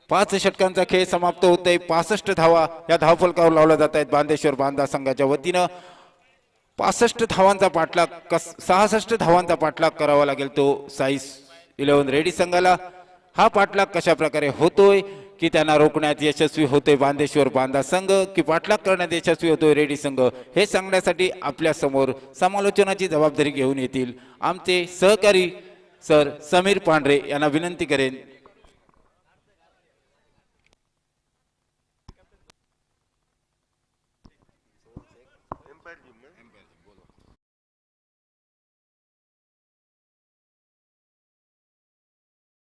S2: 5 षटकांचा खेळ समाप्त होतोय. 65 धावा या धावफलकावर लावल्या जात आहेत बांदेश्वर बांदा संघाच्या वतीनं. 65 धावांचा पाठलाग 66 धावांचा पाठलाग करावा लागेल तो साई 11 रेडी संघाला. हा पाठलाग कशा प्रकारे होतोय की त्यांना रोखण्यात यशस्वी होतोय बांदेश्वर बांधा संघ की पाठलाग करण्यात यशस्वी होतोय रेडी संघ हे सांगण्यासाठी आपल्या समोर समालोचनाची जबाबदारी घेऊन येतील आमचे सहकारी सर समीर पांढरे यांना विनंती करेन.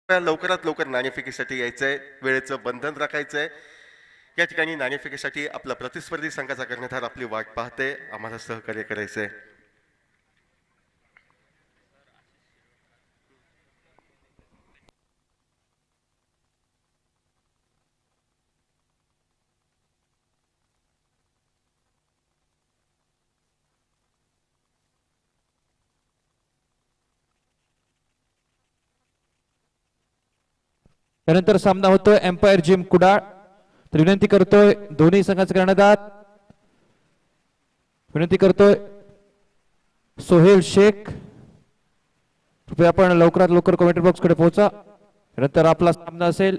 S3: लवकरात लवकर नाणेफेकीसाठी यायचंय, वेळेचं बंधन राखायचंय. या ठिकाणी नाणेफेकीसाठी आपला प्रतिस्पर्धी संघाचा कर्णधार आपली वाट पाहते, आम्हाला सहकार्य करायचंय.
S4: त्यानंतर सामना होतोय एम्पायर जिम कुडाळ. तर विनंती करतोय दोन्ही संघाचे कर्णधार विनंती करतोय सोहेल शेख कृपया आपण लवकरात लवकर कमेंट बॉक्स कडे पोहोचा. त्यानंतर आपला सामना असेल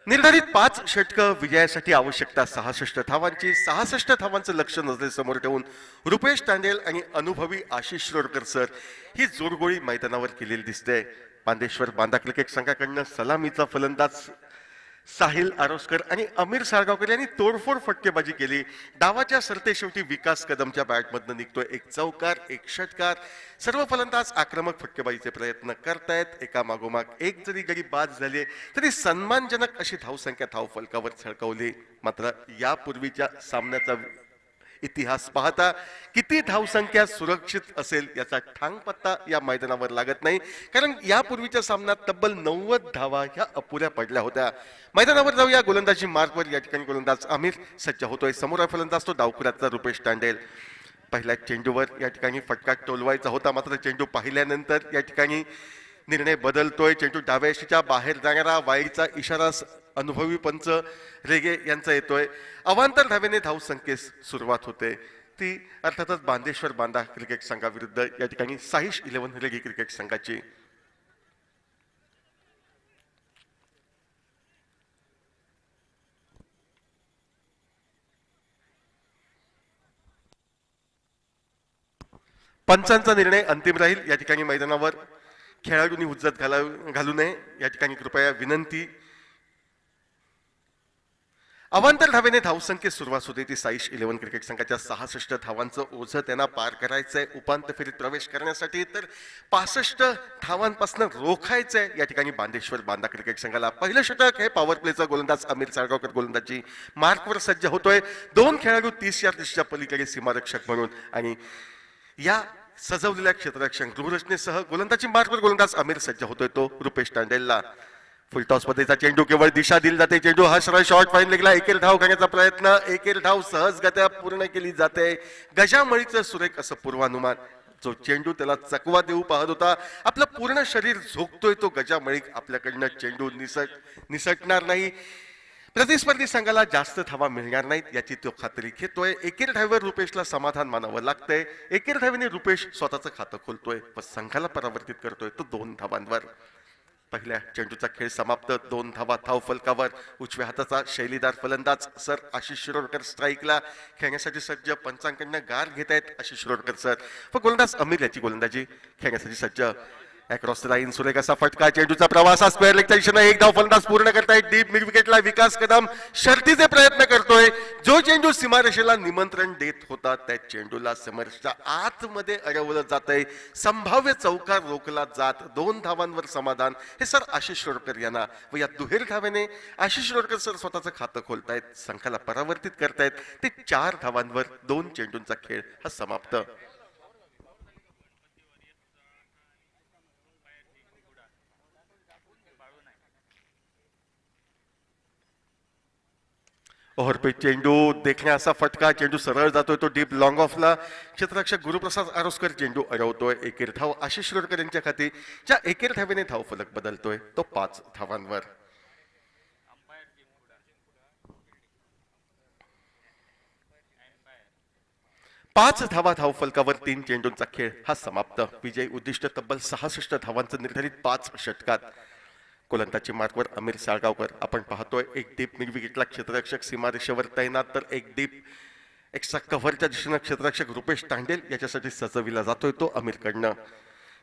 S3: निर्धारित 5 षटकं विजयासाठी आवश्यकता 66 धावांची. 66 धावांचं लक्ष नजरेसमोर ठेवून रुपेश तांडेल आणि अनुभवी आशिष शिरोडकर सर ही जोरगोळी मैदानावर केलेली दिसते. बांदेश्वर बांधा क्रिकेट संघाकडनं सलामीचा फलंदाज साहिल आरोस्कर आणि अमीर साळगावकर यांनी तोडफोड फटकेबाजी केली. डावाच्या सरतेशेवटी विकास कदमच्या बॅटमधनं निघतोय एक चौकार, एक षटकार. सर्व फलंदाज आक्रमक फटकेबाजीचे प्रयत्न करतायत. एका मागोमाग एक जरी गडी बाद झाले तरी सन्मानजनक अशी धावसंख्या धावफलकावर झळकवली. मात्र यापूर्वीच्या सामन्याचा इतिहास पाहता किती धावसंख्या सुरक्षित असेल याचा ठांगपत्ता या मैदानावर लागत नाही, कारण यापूर्वीच्या सामन्यात तब्बल 90 धावा ह्या अपुऱ्या पडल्या होत्या. मैदानावर जाऊया गोलंदाजी मार्कवर. या ठिकाणी गोलंदाज आमिर सज्ज होतोय. समोर फलंदाज तो डावखुऱ्याचा रुपेश तांडेल. पहिल्या चेंडूवर या ठिकाणी फटका टोलवायचा होता, मात्र चेंडू पाहिल्यानंतर या ठिकाणी निर्णय बदलतोय. चेंडू डाव्या यष्टीच्या बाहेर जाणारा वाईडचा इशारा अनुभवी पंच रेगे यांचा येतोय. अवांतर धावेने धावसंख्येस सुरुवात होते, ती अर्थातच बांदेश्वर बांधा क्रिकेट संघाविरुद्ध या ठिकाणी साहिश 11 रेगी क्रिकेट संघाची. पंचांचा निर्णय अंतिम राहील. या ठिकाणी मैदानावर खेळाडूंनी हुज्जत घालू नये या ठिकाणी कृपया विनंती. अवांतर धावेने धावसंख्येत सुरुवात होते ती साईश 11 क्रिकेट संघाच्या 66 धावांचं ओझं त्यांना पार करायचंय उपांत्य फेरीत प्रवेश करण्यासाठी. तर 65 धावांपासून रोखायचंय या ठिकाणी बांदेश्वर बांधा क्रिकेट संघाला. पहिलं षटक हे पॉवर प्लेचा गोलंदाज अमीर साळगावकर गोलंदाजी मार्कवर सज्ज होतोय. 2 खेळाडू 30 या 30च्या पलीकडे सीमारक्षक म्हणून आणि या सजवलेल्या क्षेत्ररक्षक गृहरचनेसह गोलंदाजी मार्कवर गोलंदाज अमीर सज्ज होतोय तो रुपेश तांडेलला. फुलटॉस मध्येचा चेंडू केवळ दिशा दिली जाते. चेंडू हा सरळ शॉर्ट फाईन लेगला एकेर धाव घेण्याचा प्रयत्न. एकेर धाव सहजगत्या पूर्ण केली जाते. गजामळीचं सुरेख असं पूर्वानुमान. जो चेंडू त्याला चकवा देऊ पाहत होता, आपलं पूर्ण शरीर झोकतोय तो गजामळी. आपल्याकडनं चेंडू निसटणार नाही. प्रतिस्पर्धी संघाला जास्त धावा मिळणार नाहीत याची तो खात्री घेतोय. एकेर धावेवर रुपेशला समाधान मानावं लागतंय. एकेर धावेने रुपेश स्वतःचं खातं खोलतोय व संघाला परावर्तित करतोय तो 2 धावांवर. पहिल्या चेंडूचा खेळ समाप्त. 2 धावा धाव फलकावर. उजव्या हाताचा शैलीदार फलंदाज सर आशिष शिरोडकर स्ट्राईकला खेळण्यासाठी सज्ज. पंचांकडनं गार घेत आहेत आशिष शिरोडकर सर व गोलंदाज अमीर याची गोलंदाजी खेळण्यासाठी सज्ज. अक्रॉस द लाईन सुरेख असा फटका. चेंडूचा प्रवास हा स्क्वेअर लेगच्या दिशेने. एक धाव फलंदाज पूर्ण करतायत. डीप मिड विकेटला विकास कदम शर्तीचे प्रयत्न करतोय. जो चेंडू सीमारेषेला निमंत्रण देत होता त्या चेंडूला सीमारेषेच्या आतमध्ये अडवलं जात आहे. संभाव्य चौकार रोखला जात. 2 धावांवर समाधान हे सर आशिष शिरोडकर यांना व या दुहेर धावेने आशिष शिरोडकर सर स्वतःचं खातं खोलतायत. संघाला परावर्तित करतायत. ते 4 धावांवर 2 चेंडूंचा खेळ हा समाप्त. ओव्हरपिच चेंडू देखण्या असा फटका, चेंडू सरळ जातोय तो डीप लॉंग ऑफला. क्षेत्ररक्षक गुरुप्रसाद आरोस्कर चेंडू अडवतोय. एकेर धाव आशिष शिरोडकर यांच्या खाती. ज्या एकेर धावेने धाव फलक बदलतोय तो 5 धावांवर. पाच धावा धाव फलकावर 3 चेंडूंचा खेळ हा समाप्त. विजयी उद्दिष्ट तब्बल 66 धावांचं निर्धारित 5 षटकात. गोलंदाजी मार्कवर अमीर साळगावकर. आपण पाहतोय एक डीप मिड विकेटला क्षेत्ररक्षक सीमारेषेवर तैनात, तर एक डीप एक्स्ट्रा कव्हरच्या दिशेनं क्षेत्ररक्षक रुपेश तांडेल याच्यासाठी सजविला जातोय तो अमीरकडनं.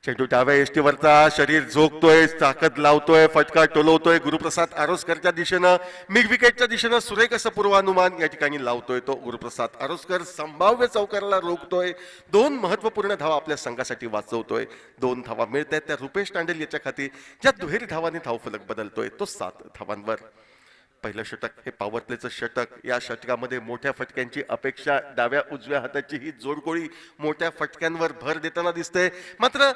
S3: चेंडू डाव्या यष्टीवरचा, शरीर झोकतोय, ताकद लावतोय, फटका टोलवतोय. गुरुप्रसाद आरोस्करच्या दिशेनं, मिड विकेटच्या दिशेनं सुरेख असं पूर्वानुमान या ठिकाणी लावतोय तो गुरुप्रसाद आरोस्कर. संभाव्य चौकाराला रोखतोय. 2 महत्वपूर्ण धावा आपल्या संघासाठी वाचवतोय. 2 धावा मिळत आहेत त्या रुपेश तांडेल याच्या खाती. ज्या दुहेरी धावांनी धावफलक बदलतोय तो 7 धावांवर. पहिलं षटक हे पॉवर प्लेचं षटक. या षटकामध्ये मोठ्या फटक्यांची अपेक्षा. डाव्या उजव्या हाताची ही जोडगोळी मोठ्या फटक्यांवर भर देताना दिसते. मात्र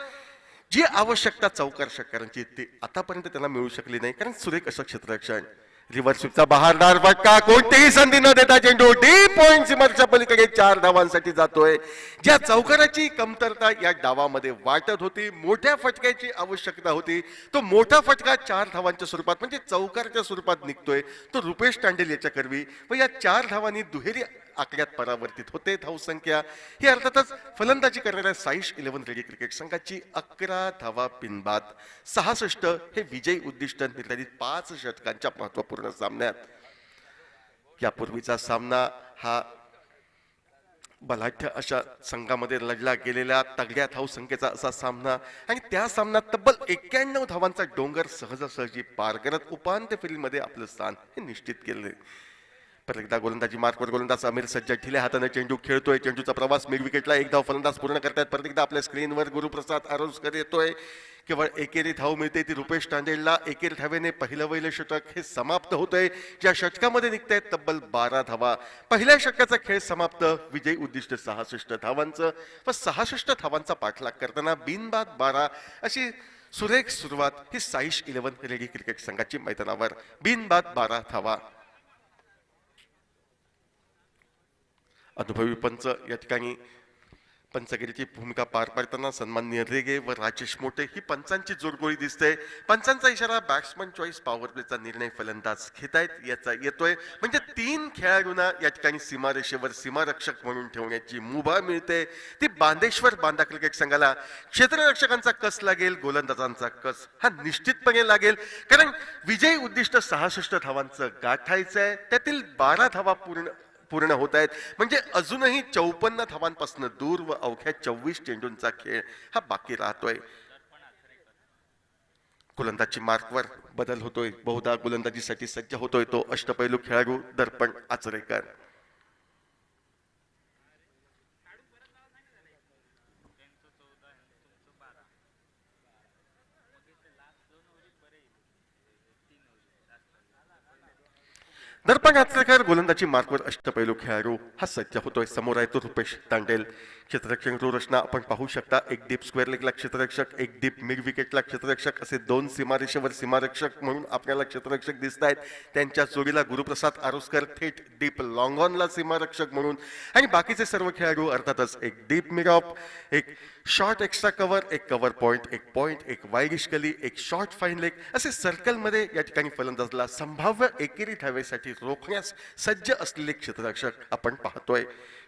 S3: जी आवश्यकता चौकार षटकारांची ती आतापर्यंत त्यांना मिळू शकली नाही, कारण सुरेख असं क्षेत्ररक्षण. रिव्हर्स स्वीपचा बहारदार फटका, कोणतीही संधी न देता चेंडू डीप पॉइंट सीमाच्या पलीकडे 4 धावांसाठी जातोय. ज्या चौकाराची कमतरता या डावामध्ये वाटत होती, मोठ्या फटक्याची आवश्यकता होती, तो मोठा फटका 4 धावांच्या स्वरूपात म्हणजे चौकारच्या स्वरूपात निघतोय तो रुपेश तांडेल याच्या करवी. व या 4 धावांनी दुहेरी आकड्यात परावर्तित होते धावसंख्या. ही अर्थातच फलंदाजी करणाऱ्या साईश 11 रेडी क्रिकेट संघाची 11 धावा बिनबाद. 66 हे विजयी उद्दिष्ट निर्धारित 5 षटकांच्या महत्वपूर्ण सामन्यात. यापूर्वीचा सामना हा बलाढ्य अशा संघामध्ये लढला गेलेला तगड्या धावसंख्येचा असा सामना, आणि त्या सामन्यात तब्बल 91 धावांचा डोंगर सहजासहजी पार करत उपांत्य फेरीमध्ये आपलं स्थान हे निश्चित केले. परत एकदा गोलंदाजी मार्कवर गोलंदाज अमीर सज्जद ढिल्या हाताने चेंडू खेळतोय. चेंडूचा प्रवास मिड विकेटला 1 धाव फलंदाज पूर्ण करतायत. परत एकदा आपल्या स्क्रीनवर गुरुप्रसाद आरोस्कर येतोय. केवळ एकेरी धाव मिळते ती रुपेश तांडेलला. एकेरी धावेने पहिलं षटक हे समाप्त होतंय. ज्या षटकामध्ये निघतायत तब्बल 12 धावा. पहिल्या षटकाचा खेळ समाप्त. विजयी उद्दिष्ट 66 धावांचं व 66 धावांचा पाठलाग करताना बिनबाद 12 अशी सुरेख सुरुवात ही साईश 11 रेडी क्रिकेट संघाची मैदानावर. बिनबाद 12 धावा. अनुभवी पंच या ठिकाणी पंचगिरीची भूमिका पार पाडताना सन्माननीय रेगे व राजेश मोठे ही पंचांची जोडगोळी दिसते. पंचांचा इशारा बॅट्समन चॉईस पॉवर प्लेचा निर्णय फलंदाज घेतायत याचा येतोय. म्हणजे 3 खेळाडूंना या ठिकाणी सीमारेषेवर सीमारक्षक म्हणून ठेवण्याची मुभा मिळते. ती बांदेश्वर बांदा क्रिकेट संघाला क्षेत्ररक्षकांचा कस लागेल, गोलंदाजांचा कस हा निश्चितपणे लागेल. कारण विजयी उद्दिष्ट 66 धावांचं गाठायचंय. त्यातील 12 धावा पूर्ण होत आहेत. म्हणजे अजूनही 54 धावांपासून दूर व अवघ्या 24 चेंडूंचा खेळ हा बाकी राहतोय. गोलंदाजी मार्कवर बदल होतोय. बहुधा गोलंदाजीसाठी सज्ज होतोय तो अष्टपैलू खेळाडू दर्पण आचरेकर. दर्पण आचरेकर गोलंदाजी मार्कवर अष्टपैलू खेळाडू हा सज्ज होतोय. समोर आहे तो रुपेश तांडेल. क्षेत्ररक्षक रचना आपण पाहू शकता. एक डीप स्क्वेअर लेगला क्षेत्ररक्षक, एक डीप मिड विकेटला क्षेत्ररक्षक असे 2 सीमारेषेवर सीमारक्षक म्हणून आपल्याला क्षेत्ररक्षक दिसत आहेत. त्यांच्या जोडीला गुरुप्रसाद आरोस्कर थेट डीप लॉंग ऑनला सीमारक्षक म्हणून, आणि बाकीचे सर्व खेळाडू अर्थातच एक डीप मिड ऑफ, एक शॉर्ट एक्स्ट्रा कव्हर, एक कव्हर पॉइंट, एक वाईडिश गली, एक शॉर्ट फाईन लेग असे सर्कलमध्ये या ठिकाणी फलंदाजला संभाव्य एकेरी धावेसाठी रोखण्यास सज्ज असलेले क्षेत्ररक्षक आपण पाहतोय.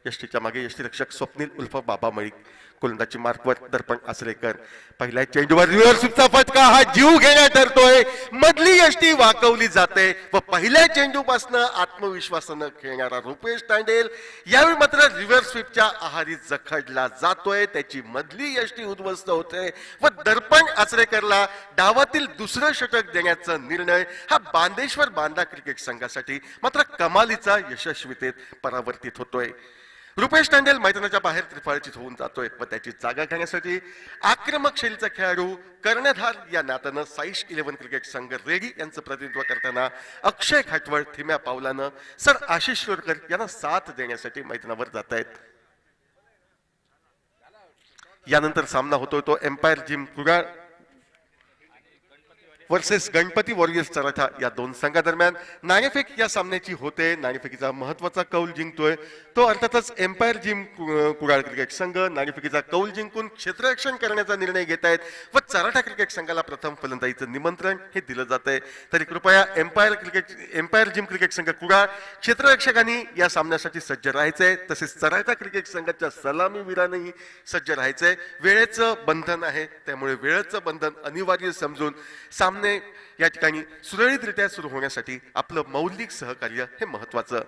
S3: यष्टीच्या मागे यष्टीरक्षक स्वप्नील उल्फ बाबा मळिक. गोलंदाजी मार्कवर दर्पण आचरेकर. पहिल्या चेंडूवर रिव्हर्स स्वीपचा फटका हा जीव घेण्या ठरतोय. मधली यष्टी वाकवली जाते व पहिल्या चेंडूपासून आत्मविश्वासानं खेळणारा रुपेश तांडेल यावेळी मात्र रिव्हर्स स्वीपच्या आहारी जखडला जातोय. त्याची मधली यष्टी उद्ध्वस्त होते व दर्पण आचरेकरला डावातील दुसरं षटक देण्याचा निर्णय हा बांदेश्वर बांदा क्रिकेट संघासाठी मात्र कमालीचा यशस्वीतेत परावर्तित होतोय. रुपेश तांडेल मैदानाच्या बाहेर त्रिफळाचीत होऊन जातोय व त्याची जागा घेण्यासाठी आक्रमक शैलीचा खेळाडू कर्णधार या नात्यानं साईश 11 क्रिकेट संघ रेडी यांचं प्रतिनिधित्व करताना अक्षय खाटवळ थिम्या पावलानं सर आशिष शिरोडकर यांना साथ देण्यासाठी मैदानावर जात आहेत. यानंतर सामना होतोय तो empire gym Kudal versus Ganpati warriors Charatha या दोन संघादरम्यान नाणेफेक या सामन्याची होते. नाणेफेकीचा महत्वाचा कौल जिंकतोय तो अर्थातच एम्पायर जिम कुडाळ क्रिकेट संघ नाणेफेकीचा कौल जिंकून क्षेत्ररक्षण करण्याचा निर्णय घेत आहेत व चराठा क्रिकेट संघाला प्रथम फलंदाजीचं निमंत्रण हे दिलं जात आहे. तरी कृपया एम्पायर जिम क्रिकेट संघ कुडाळ क्षेत्ररक्षकांनी या सामन्यासाठी सज्ज राहायचंय. तसेच चराठा क्रिकेट संघाच्या सलामीवीरांनीही सज्ज राहायचंय. वेळेचं बंधन आहे त्यामुळे वेळेचं बंधन अनिवार्य समजून सामने या ठिकाणी सुरळीतरित्या सुरू होण्यासाठी आपलं मौलिक सहकार्य हे महत्वाचं.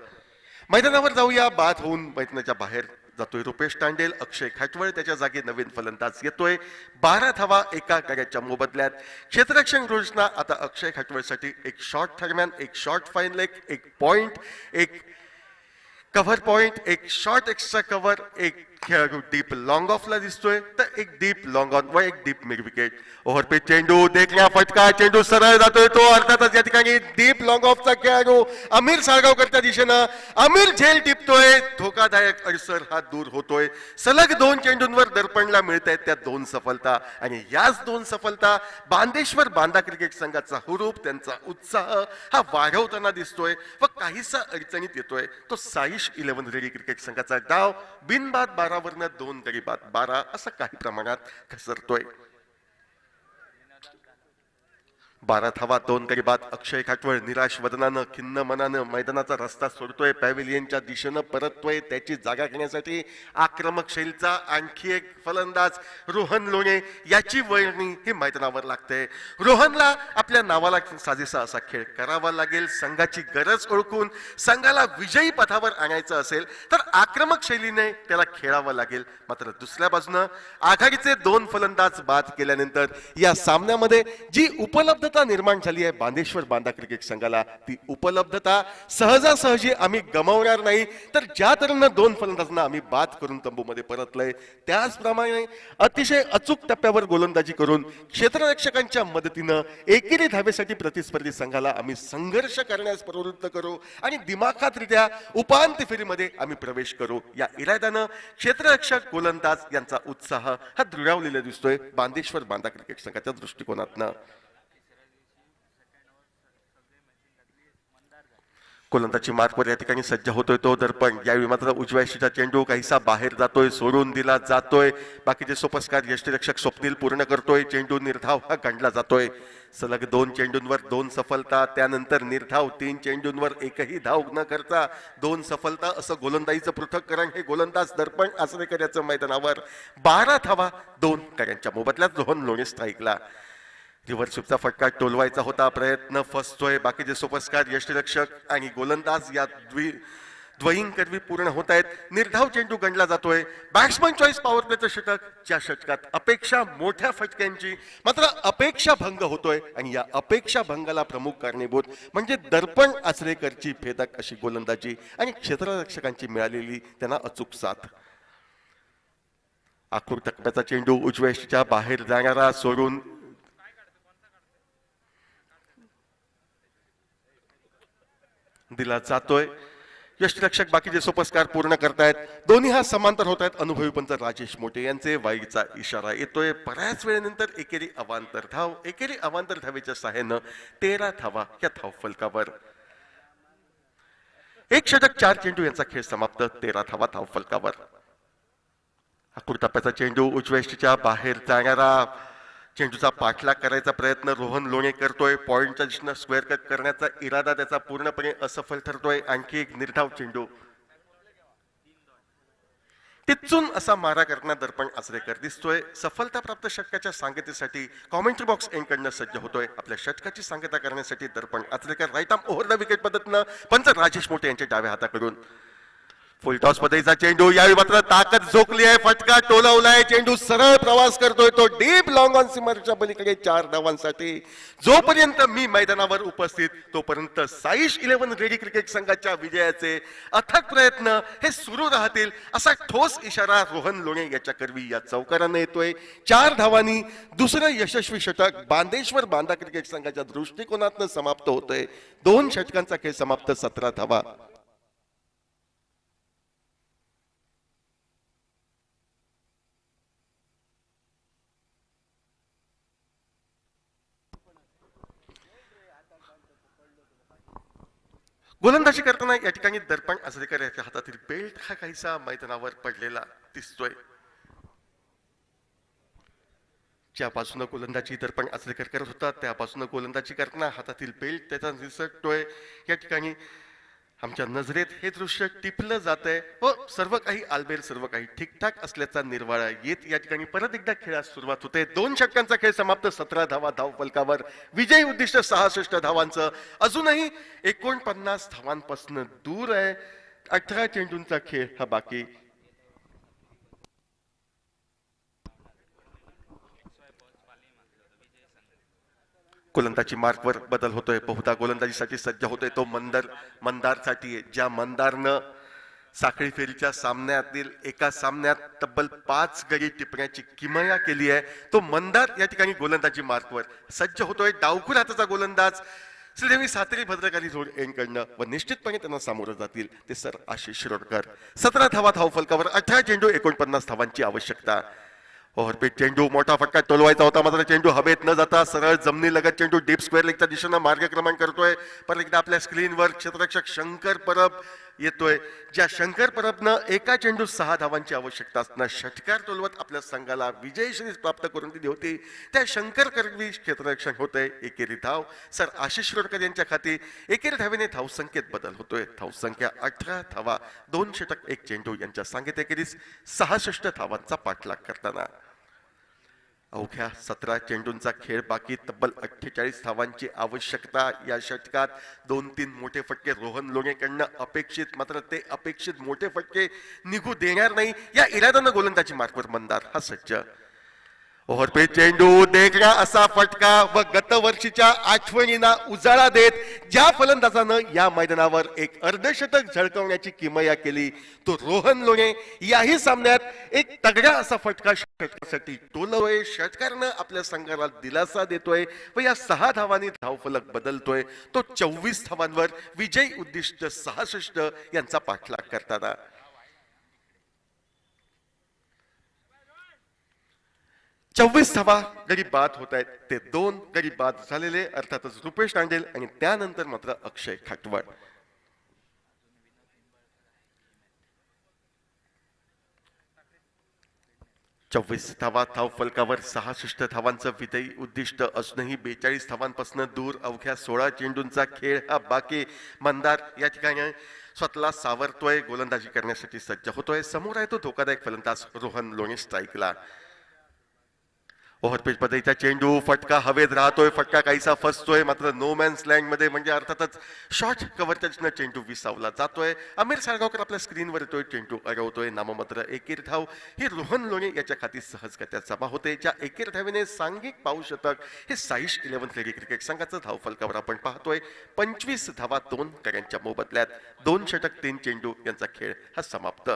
S3: मैदानावर जाऊया. बाद होऊन मैदानाच्या बाहेर जातोय रुपेश तांडेल. अक्षय खाटवळ त्याच्या जागी नवीन फलंदाज येतोय. 12 धावा एका गड्याच्या मोबदल्यात. क्षेत्ररक्षण रोजना आता अक्षय खाटवळसाठी एक शॉर्ट थर्मॅन, एक शॉर्ट फाईन लेग, एक पॉइंट, एक कव्हर पॉइंट, एक शॉर्ट एक्स्ट्रा कव्हर, एक खेळाडू डीप लॉंग ऑफला दिसतोय तर एक डीप लॉंग ऑन व एक डीप मिड विकेट. ओव्हरपेच चेंडू देखण्या फटका. चेंडू सरळ जातोय तो अर्थातच या ठिकाणी डीप लॉंग ऑफचा खेळाडू अमीर साळगावकरच्या दिशेनं अमीर झेल टिपतोय. धोकादायक अडसर हा दूर होतोय. सलग 2 चेंडूंवर दर्पणला मिळत आहेत त्या 2 सफलता आणि याच 2 सफलता बांदेश्वर बांदा क्रिकेट संघाचा हुरूप त्यांचा उत्साह हा वाढवताना दिसतोय व काहीसा अडचणीत येतोय. तो साईश 11 रेडी क्रिकेट संघाचा डाव बिनबाद 12 वरनं 2 गडी बाद 12 असा काही प्रमाणात घसरतोय. 12 धावा 2 गडी बाद. अक्षय खाटवळ निराश वदनानं खिन्न मनानं मैदानाचा रस्ता सोडतोय. पॅव्हिलियनच्या दिशेनं परततोय. त्याची जागा घेण्यासाठी आक्रमक शैलीचा आणखी एक फलंदाज रोहन लोणे याची वर्णी ही मैदानावर लागते. रोहनला आपल्या नावाला साजेसा असा खेळ करावा लागेल. संघाची गरज ओळखून संघाला विजयी पथावर आणायचं असेल तर आक्रमक शैलीने त्याला खेळावं लागेल. मात्र दुसऱ्या बाजूनं आघाडीचे 2 फलंदाज बाद केल्यानंतर या सामन्यामध्ये जी उपलब्धता निर्माण झाली आहे बांदेश्वर बांदा क्रिकेट संघाला ती उपलब्धता सहजासहजी आम्ही गमावणार नाही. तर ज्या तऱ्हेनं 2 फलंदाजांना आम्ही बाद करून तंबूमध्ये परतलंय त्याचप्रमाणे अतिशय अचूक टप्प्यावर गोलंदाजी करून क्षेत्ररक्षकांच्या मदतीनं एकेरी धावेसाठी प्रतिस्पर्धी संघाला आम्ही संघर्ष करण्यास प्रवृत्त करू आणि दिमाखातरित्या उपांत्य फेरीमध्ये आम्ही प्रवेश करू या इराद्यानं क्षेत्ररक्षक गोलंदाज यांचा उत्साह हा दृढवलेला दिसतोय बांदेश्वर बांदा क्रिकेट संघाच्या दृष्टिकोनातनं. गोलंदाजी मार्कवर या ठिकाणी सज्ज होतोय तो दर्पण. यावेळी मात्र उजव्या शीचा चेंडू काहीसा बाहेर जातोय, सोडून दिला जातोय. बाकीचे सोपस्कार यष्टीरक्षक स्वप्नील पूर्ण करतोय. चेंडू निर्धाव हा गणला जातोय. सलग 2 चेंडूंवर 2 सफलता त्यानंतर निर्धाव 3 चेंडूंवर एकही धाव न करता 2 सफलता असं गोलंदाजीचं पृथक्करण हे गोलंदाज दर्पण आसरेकर याचं मैदानावर. 12 धावा 2 गड्यांच्या मोबदल्यात रोहन लोणे स्ट्राईकला. रिव्हर्स स्वीपचा फटका टोलवायचा होता. प्रयत्न फसतोय. बाकीचे सोपस्कार यष्टीरक्षक आणि गोलंदाज या द्वयीन करवी पूर्ण होत आहेत. निर्धाव चेंडू गणला जातोय. बॅट्समन चॉईस पॉवर प्लेचं षटक ज्या षटकात अपेक्षा मोठ्या फटक्यांची मात्र अपेक्षा भंग होतोय आणि या अपेक्षा भंगाला प्रमुख कारणीभूत म्हणजे दर्पण आचरेकरची भेदक अशी गोलंदाजी आणि क्षेत्ररक्षकांची मिळालेली त्यांना अचूक साथ. आखूर टप्प्याचा चेंडू उजव्याच्या बाहेर जाणारा सोडून दिला जातोय. यष्टीरक्षक बाकीचे सोपस्कार पूर्ण करतायत. दोन्ही हा समांतर होत आहेत. अनुभवी पंच राजेश मोठे यांचे वाईचा इशारा येतोय. बऱ्याच वेळेनंतर एकेरी अवांतर धाव. एकेरी अवांतर धावेच्या सहाय्यानं 13 धावा या धाव फलकावर. 1 षटक 4 चेंडू यांचा खेळ समाप्त. 13 धावा धाव फलकावर. आखूर टप्प्याचा चेंडू उजव्याच्या बाहेर जाणारा चेंडूचा पाठलाग करायचा प्रयत्न रोहन लोणे करतोय. पॉइंटच्या दिशेनं स्क्वेअर कट करण्याचा इरादा त्याचा पूर्णपणे असफल ठरतोय. आणखी एक निर्धाव चेंडू टिचून असा मारा करण्यात दर्पण आचरेकर दिसतोय. सफलता प्राप्त षटकाच्या सांगतेसाठी कॉमेंट्री बॉक्स एंडकडनं सज्ज होतोय. आपल्या षटकाची सांगता करण्यासाठी Darpan Acharekar right arm over the wicket पद्धतीनं पंच राजेश मोठे यांच्या डाव्या हाताकडून. फुल टॉस मध्येचा चेंडू. यावेळी मात्र ताकद झोकली आहे. फटका टोलवलाय. चेंडू सरळ प्रवास करतोय तो डीप लॉंग ऑन सीमरच्या पलीकडे 4 धावांसाठी. जोपर्यंत मी मैदानावर उपस्थित तोपर्यंत साईश 11 रेडी क्रिकेट संघाच्या विजयाचे अथक प्रयत्न हे सुरू राहतील असा ठोस इशारा रोहन लोणे याच्या करवी या चौकारानं येतोय. 4 धावांनी दुसरं यशस्वी षटक बांदेश्वर बांदा क्रिकेट संघाच्या दृष्टिकोनातनं समाप्त होतोय. 2 षटकांचा खेळ समाप्त. 17 धावा. गोलंदाजी करताना या ठिकाणी दर्पण आचरेकर याच्या हातातील बेल्ट हा काहीसा मैदानावर पडलेला दिसतोय. ज्या बाजूने गोलंदाजी दर्पण आचरेकर करत होता त्या बाजूने गोलंदाजी करताना हातातील बेल्ट त्याचा दिसतोय. या ठिकाणी आमच्या नजरेत हे दृश्य टिपलं जात आहे व सर्व काही आलबेल सर्व काही ठीकठाक असल्याचा निर्वाळा येत या ठिकाणी परत एकदा खेळास सुरुवात होते. 2 षटकांचा खेळ समाप्त. 17 धावा धावफलकावर. विजयी उद्दिष्ट 66 धावांचं. अजूनही 49 धावांपासून दूर आहे. 18 चेंडूंचा खेळ हा बाकी. गोलंदाजी मार्कवर बदल होतोय. बहुधा गोलंदाजीसाठी सज्ज होतोय तो मंदारसाठी आहे. ज्या मंदारनं साखळी फेरीच्या सामन्यातील एका सामन्यात तब्बल 5 गडी टिपण्याची किमया केली आहे, तो मंदार या ठिकाणी गोलंदाजी मार्कवर सज्ज होतोय. डावखुर हाताचा गोलंदाज श्रीदेवी सातेरी भद्रकाली जोड एंडकडनं व निश्चितपणे त्यांना सामोरं जातील ते सर आशिष शिरोडकर. 17 धावा धावफलकावर. 18 चेंडू 49 धावांची आवश्यकता. ओव्हरपीट चेंडू मोठा फटका टोलवायचा होता मात्र चेंडू हवेत न जाता सरळ जमिनीलगत चेंडू डीप स्क्वेअर लेगच्या दिशेनं मार्गक्रमण करतोय. पण एकदा आपल्या स्क्रीनवर क्षेत्ररक्षक शंकर परब येतोय. ज्या शंकर परबनं एका चेंडू 6 धावांची आवश्यकता असताना षटकार टोलवत आपल्या संघाला विजयी श्रेणी प्राप्त करून दिली होती त्या शंकर करवी क्षेत्ररक्षक होते. एकेरी धाव सर आशिष शिरोडकर यांच्या खाती. एकेरी धावेने धावसंख्येत बदल होतोय. धावसंख्या 18 धावा 2 षटक 1 चेंडू यांच्या सांगेत एकेरीस 66 धावांचा पाठलाग करताना अवघ्या 17 चेंडूंचा खेळ बाकी. तब्बल 48 धावांची आवश्यकता. या षटकात 2-3 मोठे फटके रोहन लोणेकडनं अपेक्षित मात्र ते अपेक्षित मोठे फटके निघू देणार नाही या इराद्यानं गोलंदाजी मार्कवर मंदार हा सज्ज. ओव्हरपीट चेंडू देखणा असा फटका व गतवर्षीच्या आठवणींना उजाळा देत ज्या फलंदाजानं या मैदानावर एक अर्धशतक झळकवण्याची किमया केली तो रोहन लोणे. याही सामन्यात एक तगडा असा फटका षटकासाठी टोलतोय. षटकारानं आपल्या संघाला दिलासा देतोय व या 6 धावांनी धावफलक बदलतोय. तो 24 धावांवर विजयी उद्दिष्ट 66 यांचा पाठलाग करताना 24 धावा गडी बाद होत आहेत. ते 2 गडी बाद झालेले अर्थातच रुपेश तांडेल आणि त्यानंतर मात्र अक्षय खाटवळ. चौवीस धावा धावफलकावर. 66 धावांचं विजयी उद्दिष्ट असूनही 42 धावांपासून दूर. अवघ्या 16 चेंडूंचा खेळ हा बाकी. मंदार या ठिकाणी स्वतःला सावरतोय. गोलंदाजी करण्यासाठी सज्ज होतोय. समोर आहे तो धोकादायक फलंदाज रोहन लोणे स्ट्राईकला. ओव्हरपिच पद्धतीचा चेंडू फटका हवेत राहतोय. फटका काहीसा फसतोय मात्र नो मॅन्स लँड मध्ये म्हणजे अर्थातच शॉर्ट कव्हरच्या दिशेनं चेंडू विसावला जातोय. आमिर साळगावकर आपल्या स्क्रीनवर येतोय. चेंडू अडवतोय. नाममात्र एकेरी धाव ही रोहन लोणे याच्या खाती सहजगत्या जमा होते. ज्या एकेरी धावेने सांघिक पाऊस शतक हे साईश 11 रेडी क्रिकेट संघाचं धावफलकावर आपण पाहतोय. 25 धावा 2 गड्यांच्या मोबदल्यात. 2 षटक 3 चेंडू यांचा खेळ हा समाप्त.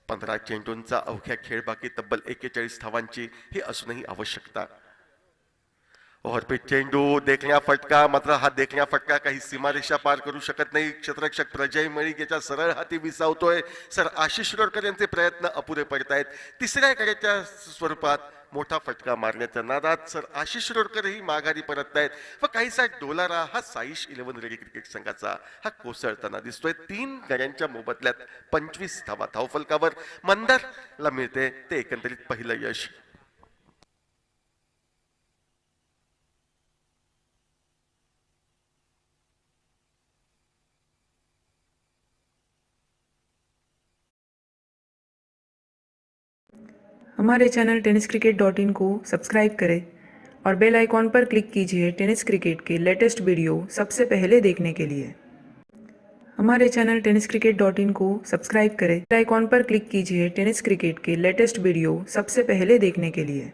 S3: 15 चेंडूंचा अवघ्या खेळ बाकी. तब्बल 41 धावांची ही असूनही आवश्यकता. ओव्हरपिच चेंडू देखण्या फटका मात्र हा देखण्या फटका काही सीमारेषा पार करू शकत नाही. क्षेत्ररक्षक प्रजय मळिक याच्या सरळ हाती विसावतोय. सर आशिष शिरोडकर यांचे प्रयत्न अपुरे पडतायत. तिसऱ्या कड्याच्या स्वरूपात मोठा फटका मारण्याच्या नादात सर आशिष शिरोडकरही माघारी परततायत व काहीसा डोलारा हा साईश 11 रेडी क्रिकेट संघाचा हा कोसळताना दिसतोय. 3 गड्यांच्या मोबदल्यात 25 धावा धावफलकावर. मंदारला मिळते ते एकंदरीत पहिलं यश.
S5: हमारे चैनल tenniscricket.in को सब्सक्राइब करें और बेल आइकॉन पर क्लिक कीजिए टेनिस क्रिकेट के लेटेस्ट वीडियो सबसे पहले देखने के लिए. हमारे चैनल tenniscricket.in को सब्सक्राइब करें. बेल आइकॉन पर क्लिक कीजिए टेनिस क्रिकेट के लेटेस्ट वीडियो सबसे पहले देखने के लिए.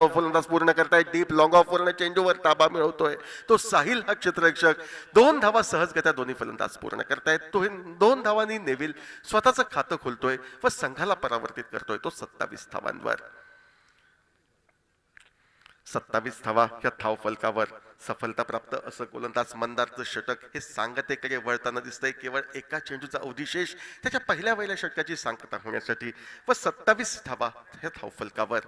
S3: फलंदाज पूर्ण करताय. डीप लॉंग ऑफ वरनं चेंडूवर ताबा मिळवतोय तो साहिल हा क्षेत्ररक्षक. 2 धावा सहजगत्या दोन्ही फलंदाज पूर्ण करतायत. तो 2 धावांनी नेव्हिल स्वतःचं खातं खोलतोय व संघाला परावर्तित करतोय तो 27 धावांवर. 27 धावा या धाव फलकावर सफलता प्राप्त असं गोलंदाज मंदारचं षटक हे सांगतेकडे वळताना दिसतंय. केवळ एका चेंडूचा अवधिशेष त्याच्या पहिल्या षटकाची सांगता होण्यासाठी व 27 धावा या धाव फलकावर.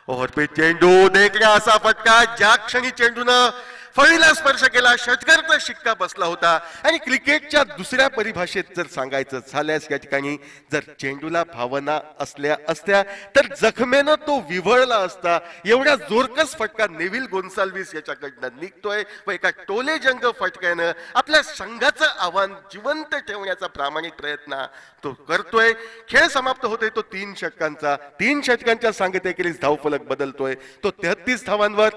S3: ओव्हरपे चेंडू देखण्या असा फटका ज्या क्षणी चेंडूनं फळीला स्पर्श केला षटकाराचा शिक्का बसला होता. आणि क्रिकेटच्या दुसऱ्या परिभाषेत जर सांगायचं झाल्यास या ठिकाणी जर चेंडूला भावना असल्या असत्या तर जखमेनं तो विव्हळला असता. एवढा जोरकस फटका नेव्हिल गोन्साल्विस याच्याकडनं निघतोय व एका टोलेजंग फटक्यानं आपल्या संघाचं आव्हान जिवंत ठेवण्याचा प्रामाणिक प्रयत्न तो करतोय. खेळ समाप्त होतोय तो 3 षटकांच्या सांगतेखेरीज धावफलक बदलतोय. तो 33 धावांवर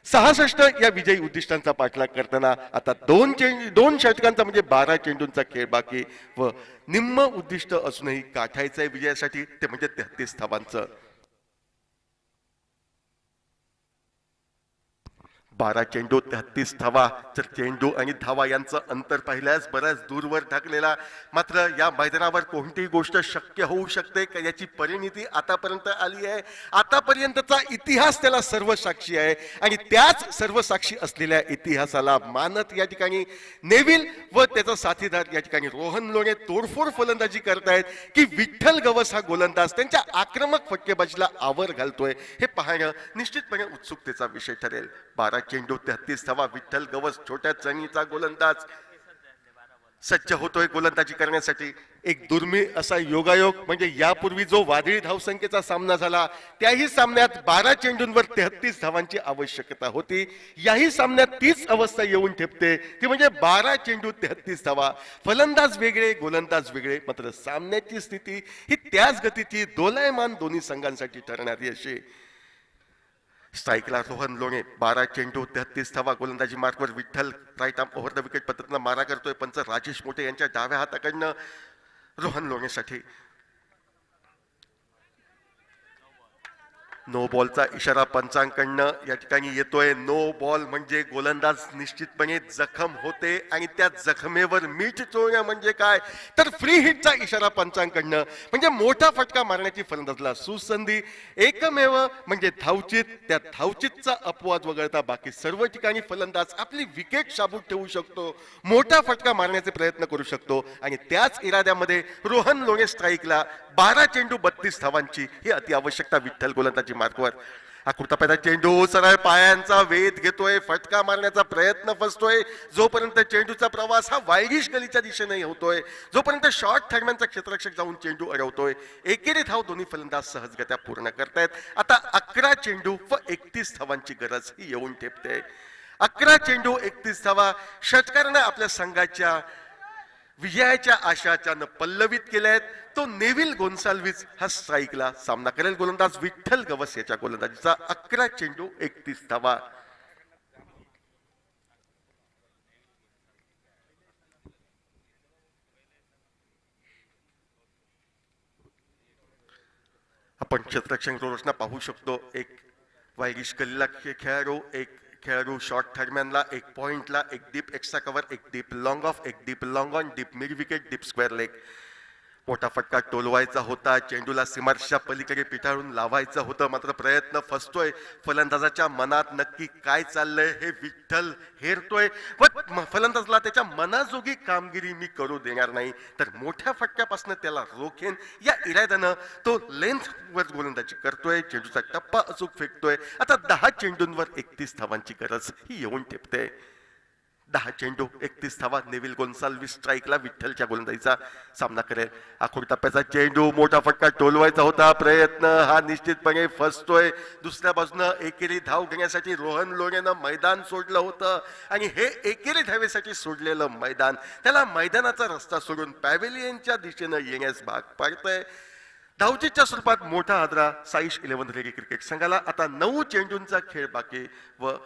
S3: 66 या विजयी उद्दिष्टांचा पाठलाग करताना आता 2 षटकांचा म्हणजे 12 चेंडूंचा खेळ बाकी व निम्म उद्दिष्ट असूनही गाठायचंय विजयासाठी ते म्हणजे 33 धावांचं. 12 चेंडू 33 धावा. जर चेंडू आणि धावा यांचं अंतर पाहिल्यास बऱ्याच दूरवर ढकलेला. मात्र या मैदानावर कोणतीही गोष्ट शक्य होऊ शकते का याची परिणिती आतापर्यंत आली आहे. आतापर्यंतचा इतिहास त्याला सर्व साक्षी आहे आणि त्याच सर्व साक्षी असलेल्या इतिहासाला मानत या ठिकाणी नेव्हिल व त्याचा साथीदार या ठिकाणी रोहन लोणे तोडफोड फलंदाजी करतायत की विठ्ठल गवस हा गोलंदाज त्यांच्या आक्रमक फटकेबाजीला आवर घालतोय हे पाहणं निश्चितपणे उत्सुकतेचा विषय ठरेल. 12 चेंडू 33 धावा. विठ्ठल गवस छोट्या चणीचा गोलंदाज सज्ज होतोय गोलंदाजी करण्यासाठी. एक दुर्मिळ असा योगायोग म्हणजे यापूर्वी जो वादळी धावसंख्येचा सामना झाला त्याही सामन्यात 12 चेंडूंवर 33 धावांची आवश्यकता होती. याही सामन्यात तीच अवस्था येऊन ठेपते ती म्हणजे 12 चेंडू 33 धावा. फलंदाज वेगळे गोलंदाज वेगळे मात्र सामन्याची स्थिती ही त्याच गतीची दोलायमान दोन्ही संघांसाठी ठरणारी अशी. स्ट्राईकला रोहन लोणे 12 चेंडू 33 धावा. गोलंदाजी मार्कवर Vitthal right arm over the wicket पद्धतीनं मारा करतोय. पंच राजेश मोठे यांच्या डाव्या हाताकडनं रोहन लोणेसाठी नो बॉलचा इशारा पंचांकडनं या ठिकाणी येतोय. नो बॉल म्हणजे गोलंदाज निश्चितपणे जखम होते आणि त्या जखमेवर मीठ चोळणं म्हणजे काय तर फ्री हिटचा इशारा पंचांकडनं म्हणजे मोठा फटका मारण्याची फलंदाजला सुसंधी. एकमेव म्हणजे धावचित. त्या धावचितचा अपवाद वगळता बाकी सर्व ठिकाणी फलंदाज आपली विकेट शाबूत ठेवू शकतो. मोठा फटका मारण्याचे प्रयत्न करू शकतो आणि त्याच इराद्यामध्ये रोहन लोणे स्ट्राईकला 12 चेंडू 32 धावांची ही अति आवश्यकता विठ्ठल गोलंदाजी मार्कवर. आकृता पैदा चेंडू सरळ पायांचा वेध घेतोय. फटका मारण्याचा प्रयत्न फसतोय. जोपर्यंत चेंडूचा प्रवास हा वायरिश गलीच्या दिशेने होतोय जोपर्यंत शॉर्ट थर्मॅनचा क्षेत्ररक्षक जाऊन चेंडू अडवतोय. एकेरी धाव दोन्ही फलंदाज सहजगत्या पूर्ण करतायत. आता 11 चेंडू व 31 धावांची गरज ही येऊन ठेपते. 11 चेंडू 31 धावा. षटकाराने आपल्या संघाच्या विजयाच्या आशाच्यानं पल्लवित केल्यात. तो नेव्हिल गोन्साल्विस हा स्ट्राईकला सामना करेल. गोलंदाज विठ्ठल गवस याच्या गोलंदाजीचा 11 चेंडू 31 धावा. आपण क्षेत्ररक्षण रचना पाहू शकतो. एक वायरिश गलीला खेळाडू, एक खेळाडू शॉर्ट थर्मॅनला, एक पॉइंटला, एक डीप एक्स्ट्रा कव्हर, एक डीप लॉंग ऑफ, एक deep long on, deep mid wicket, deep square leg. मोठा फटका टोलवायचा होता. चेंडूला सीमारेषेच्या पलीकडे पिटाळून लावायचं होतं मात्र प्रयत्न फसतोय. फलंदाजाच्या मनात नक्की काय चाललंय हे विठ्ठल हेरतोय व फलंदाजला त्याच्या मनाजोगी कामगिरी मी करू देणार नाही तर मोठ्या फटक्यापासून त्याला रोखेन या इराद्यानं तो लेंथ वर गोलंदाजी करतोय. चेंडूचा टप्पा अचूक फेकतोय. आता 10 चेंडूंवर 31 धावांची गरज ही येऊन ठेपते. 10 चेंडू 31 धावा. नेव्हिल गोन्साल्विस स्ट्राईकला विठ्ठलच्या गोलंदाजीचा सामना करेल. आखोड टप्प्याचा चेंडू मोठा फटका टोलवायचा होता. प्रयत्न हा निश्चितपणे फसतोय. दुसऱ्या बाजूनं एकेरी धाव घेण्यासाठी रोहन लोणेनं मैदान सोडलं होतं आणि हे एकेरी धावेसाठी सोडलेलं मैदान त्याला मैदानाचा रस्ता सोडून पॅव्हेलियनच्या दिशेनं येण्यास भाग पाडतंय. धावचीच्या स्वरूपात मोठा आदरा साईश 11 रेडी क्रिकेट संघाला. आता 9 चेंडूंचा खेळ बाकी व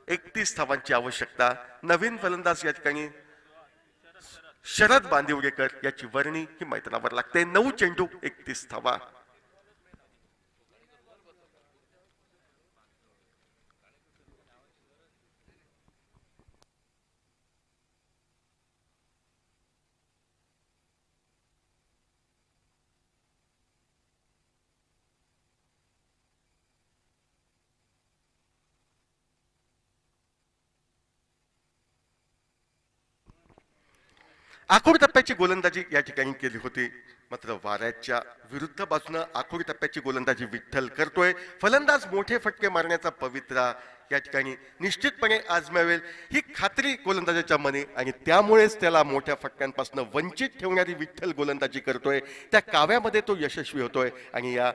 S3: 31 धावांची आवश्यकता. नवीन फलंदाज या ठिकाणी शरद बांदिवडेकर याची वर्णी ही मैदानावर लागते. 9 चेंडू 31 धावा. आखूड टप्प्याची गोलंदाजी या ठिकाणी केली होती, मात्र वाऱ्याच्या विरुद्ध बाजूनं आखूड टप्प्याची गोलंदाजी विठ्ठल करतोय. फलंदाज मोठे फटके मारण्याचा पवित्रा या ठिकाणी निश्चितपणे आजमावेल ही खात्री गोलंदाजाच्या मनी, आणि त्यामुळेच त्याला मोठ्या फटक्यांपासून वंचित ठेवणारी विठ्ठल गोलंदाजी करतोय. त्या काव्यामध्ये तो यशस्वी होतोय. आणि या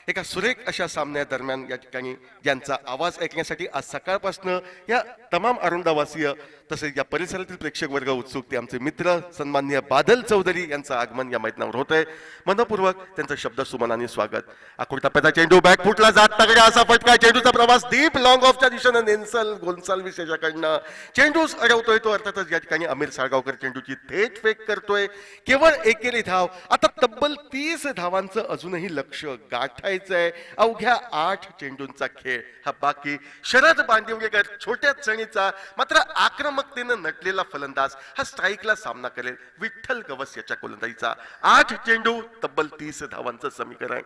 S3: एका सुरेख अशा सामन्यादरम्यान या ठिकाणी ज्यांचा आवाज ऐकण्यासाठी आज सकाळपासून या तमाम अरुंदावासीय तसेच या परिसरातील प्रेक्षक वर्ग उत्सुक, ते आमचे मित्र सन्माननीय बादल चौधरी यांचं आगमन या मैदानावर होत आहे. मनपूर्वक त्यांचं शब्द सुमनाने स्वागत. आखूड टप्प्याचा चेंडू बॅक फुटला जात तगड्या असा फटका. चेंडूचा प्रवास डीप लॉंग ऑफच्या दिशेनं नेन्सल गोन्साल्विस याच्याकडनं चेंडू अडवतोय. तो अर्थातच या ठिकाणी अमीर साळगावकर चेंडूची थेट फेक करतोय. केवळ एकेरी धाव. आता तब्बल 30 धावांचं अजूनही लक्ष गाठायचंय. अवघ्या 8 चेंडूंचा खेळ हा बाकी. शरद बांदिवडेकर छोट्या चणीचा मात्र आक्रमकतेनं नटलेला फलंदाज हा स्ट्राईकला सामना करेल विठ्ठल गवस याच्या गोलंदाजीचा. 8 चेंडू तब्बल 30 धावांचं समीकरण.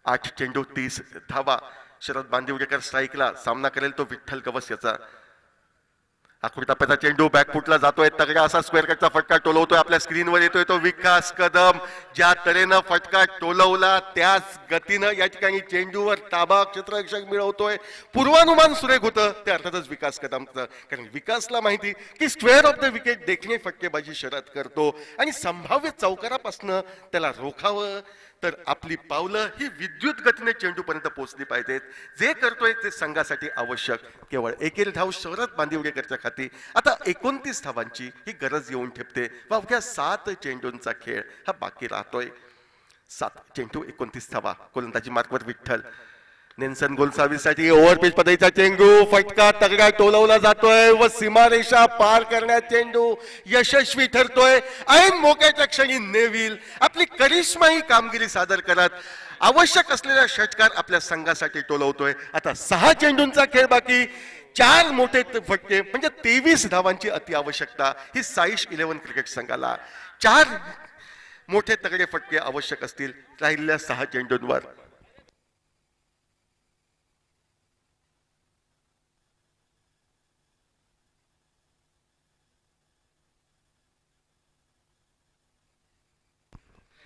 S3: 8 चेंडू 30 धावा. शरद बांदिवडेकर स्ट्राईकला सामना करेल तो विठ्ठल गवस याचा. आखूड टप्प्याचा चेंडू बॅक फुटला जातोय. तगडा असा स्क्वेअर कटचा फटका टोलवतोय. आपल्या स्क्रीनवर येतोय तो विकास कदम. ज्या तऱ्हेनं फटका टोलवला त्याच गतीनं या ठिकाणी चेंडूवर ताबा क्षेत्ररक्षक मिळवतोय. पूर्वानुमान सुरेख होतं ते अर्थातच विकास कदमचं, कारण विकासला माहिती की स्क्वेअर ऑफ द विकेट देखणे फटकेबाजी शरद करतो आणि संभाव्य चौकारापासून त्याला रोखावं तर आपली पावलं ही विद्युत गतीने चेंडूपर्यंत पोहोचली पाहिजेत. जे करतोय ते संघासाठी आवश्यक. केवळ एकेरी धाव शरद बांदिवडेकरच्या खाती. आता 29 धावांची ही गरज येऊन ठेपते. अवघ्या 7 चेंडूंचा खेळ हा बाकी राहतोय. 7 चेंडू 29 धावा. गोलंदाजी मार्कवर विठ्ठल. नेल्सन गोन्साल्विससाठी ओव्हरपिच पद्धतीचा चेंडू फटका तगडा टोलवला जातोय व सीमारेषा पार करण्यात चेंडू यशस्वी ठरतोय. ऐन मोक्याच्या क्षणी नेव्हिल आपली करिश्माई कामगिरी सादर करत आवश्यक असलेला षटकार आपल्या संघासाठी टोलवतोय. आता 6 चेंडूंचा खेळ बाकी. 4 मोठे फटके म्हणजे 23 धावांची अति आवश्यकता ही साईश 11 क्रिकेट संघाला. 4 मोठे तगडे फटके आवश्यक असतील राहिलेल्या 6 चेंडूंवर.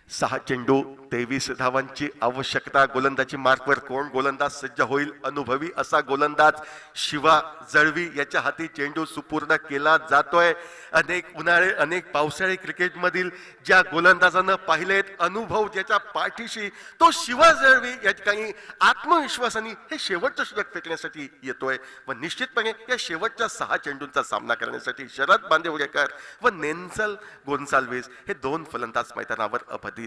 S3: सहा चेंडू 23 धावांची आवश्यकता. गोलंदाजी मार्कवर कोण गोलंदाज सज्ज होईल? अनुभवी असा गोलंदाज शिवा जळवी याच्या हाती चेंडू सुपूर्द केला जातोय. अनेक उन्हाळे अनेक पावसाळी क्रिकेटमधील ज्या गोलंदाजांना पाहिलेत, अनुभव ज्याच्या पाठीशी, तो शिवा जळवी या ठिकाणी आत्मविश्वासाने हे शेवटचं षटक फेकण्यासाठी येतोय व निश्चितपणे या शेवटच्या 6 चेंडूंचा सामना करण्यासाठी शरद बांदिवडेकर व नेल्सन गोन्साल्विस हे 2 फलंदाज मैदानावर अभदित.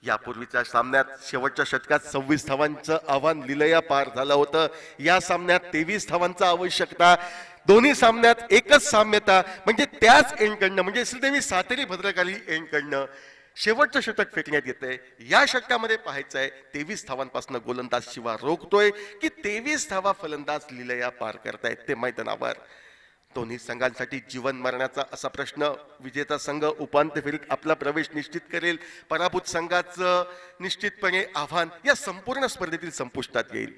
S3: यापूर्वीच्या सामन्यात शेवटच्या षटकात 26 धावांचं आव्हान लिलया पार झालं होतं. या सामन्यात 23 धावांचा आवश्यकता. दोन्ही सामन्यात एकच साम्यता म्हणजे त्याच एंडकडनं म्हणजे श्रीदेवी सातेरी भद्रकाली एंडकडनं शेवटचं षटक फेकण्यात येतंय. या षटकामध्ये पाहायचं आहे 23 धावांपासून गोलंदाज शिवा रोखतोय की 23 धावा फलंदाज लिलया पार करतायत ते मैदानावर. दोन्ही संघांसाठी जीवन मरणाचा असा प्रश्न. विजेता संघ उपांत्य फेरीत आपला प्रवेश निश्चित करेल. पराभूत संघाचं निश्चितपणे आव्हान या संपूर्ण स्पर्धेतील संपुष्टात येईल.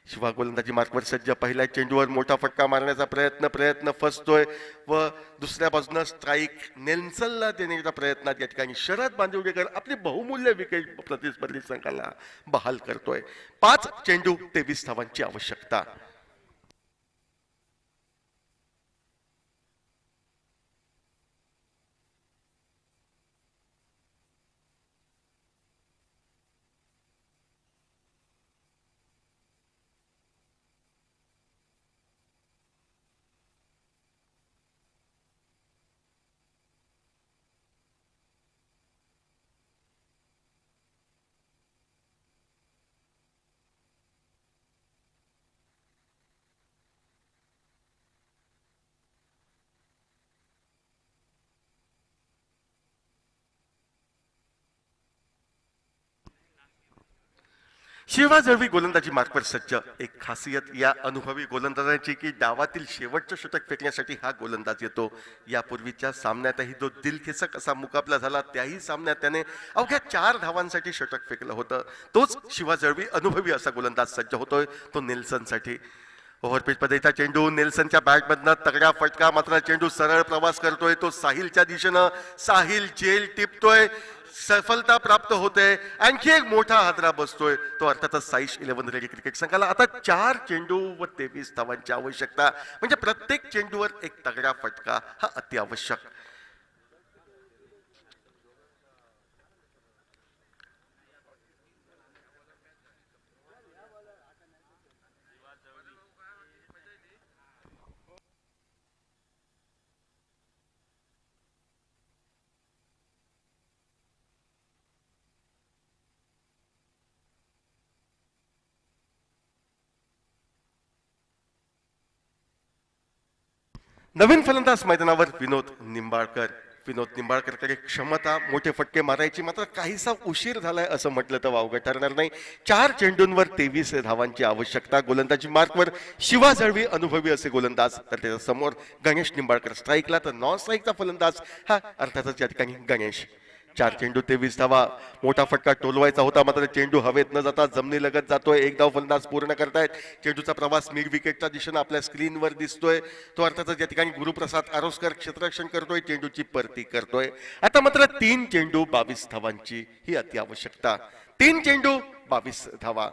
S3: शिवा गोलंदाजी मार्कवर सज्ज. पहिल्या चेंडूवर मोठा फटका मारण्याचा प्रयत्न फसतोय व दुसऱ्या बाजूनं स्ट्राईक नेल्सनला देण्याच्या प्रयत्नात या ठिकाणी शरद बांदिवडेकर आपली बहुमूल्य विकेट प्रतिस्पर्धी संघाला बहाल करतोय. 5 चेंडू 23 धावांची आवश्यकता. शिवा जळवी गोलंदाजी मार्कवर सज्ज. एक खासियत या अनुभवी गोलंदाजाची की डावातील शेवटचं षटक फेकण्यासाठी हा गोलंदाज येतो. यापूर्वीच्या सामन्यातही जो दिलखेचक असा मुकाबला झाला त्याही सामन्यात त्याने अवघ्या 4 धावांसाठी षटक फेकलं होतं. तोच शिवा जळवी अनुभवी असा गोलंदाज सज्ज होतोय तो नेल्सनसाठी. ओव्हरपिच पद्धतीचा चेंडू नेल्सनच्या बॅटमधनं तगडा फटका, मात्र चेंडू सरळ प्रवास करतोय तो साहिलच्या दिशेनं. साहिल जेल टिपतोय, सफलता प्राप्त होते. आणखी एक मोठा हादरा बसतोय तो अर्थातच साईश 11 रेडी क्रिकेट संघाला. आता 4 चेंडू व 23 धावांची आवश्यकता, म्हणजे प्रत्येक चेंडूवर एक तगडा फटका हा अति आवश्यक. नवीन फलंदाज मैदानावर विनोद निंबाळकरकडे क्षमता, मोठे फटके मारायची, मात्र काहीसा उशीर झालाय असं म्हटलं तर वावगं ठरणार नाही. 4 चेंडूंवर 23 धावांची आवश्यकता. गोलंदाजी मार्कवर शिवा जळवी अनुभवी असे गोलंदाज, तर त्याच्या समोर गणेश निंबाळकर. स्ट्राईकला तर नॉन स्ट्राईकचा फलंदाज हा अर्थातच या ठिकाणी गणेश. 4 चेंडू 23 धावा. मोठा फटका टोलवायचा होता, मात्र चेंडू हवेत न जाता जमिनी लगत जातोय. 1 धाव फलंदाज पूर्ण करतायत. चेंडूचा प्रवास मिड विकेटच्या दिशेनं आपल्या स्क्रीनवर दिसतोय. तो अर्थातच या ठिकाणी गुरुप्रसाद आरोस्कर क्षेत्ररक्षण करतोय, चेंडूची परती करतोय. आता मात्र 3 चेंडू 22 धावांची ही अति आवश्यकता. 3 चेंडू 22 धावा.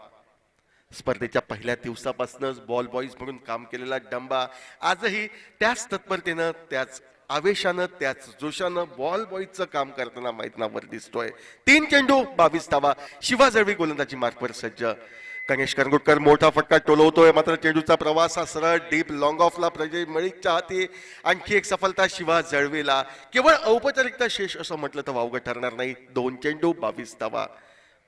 S3: स्पर्धेच्या पहिल्या दिवसापासूनच बॉल बॉईज म्हणून काम केलेला डंबा आजही त्याच तत्परतेनं, त्याच आवेशानं, त्याच जोशानं बॉल बॉयचं काम करताना मैदानावर दिसतोय. 3 चेंडू 22 धावा. शिवा जळवी गोलंदाजी मार्कवर सज्ज. गणेश करंगुटकर मोठा फटका टोलवतोय, मात्र चेंडूचा प्रवास हा सरळ डीप लॉंग ऑफला प्रजय मळिकच्या हाती. आणखी एक सफलता शिवा जळवीला. केवळ औपचारिकता शेष असं म्हटलं तर वावगं ठरणार नाही. 2 चेंडू 22 धावा.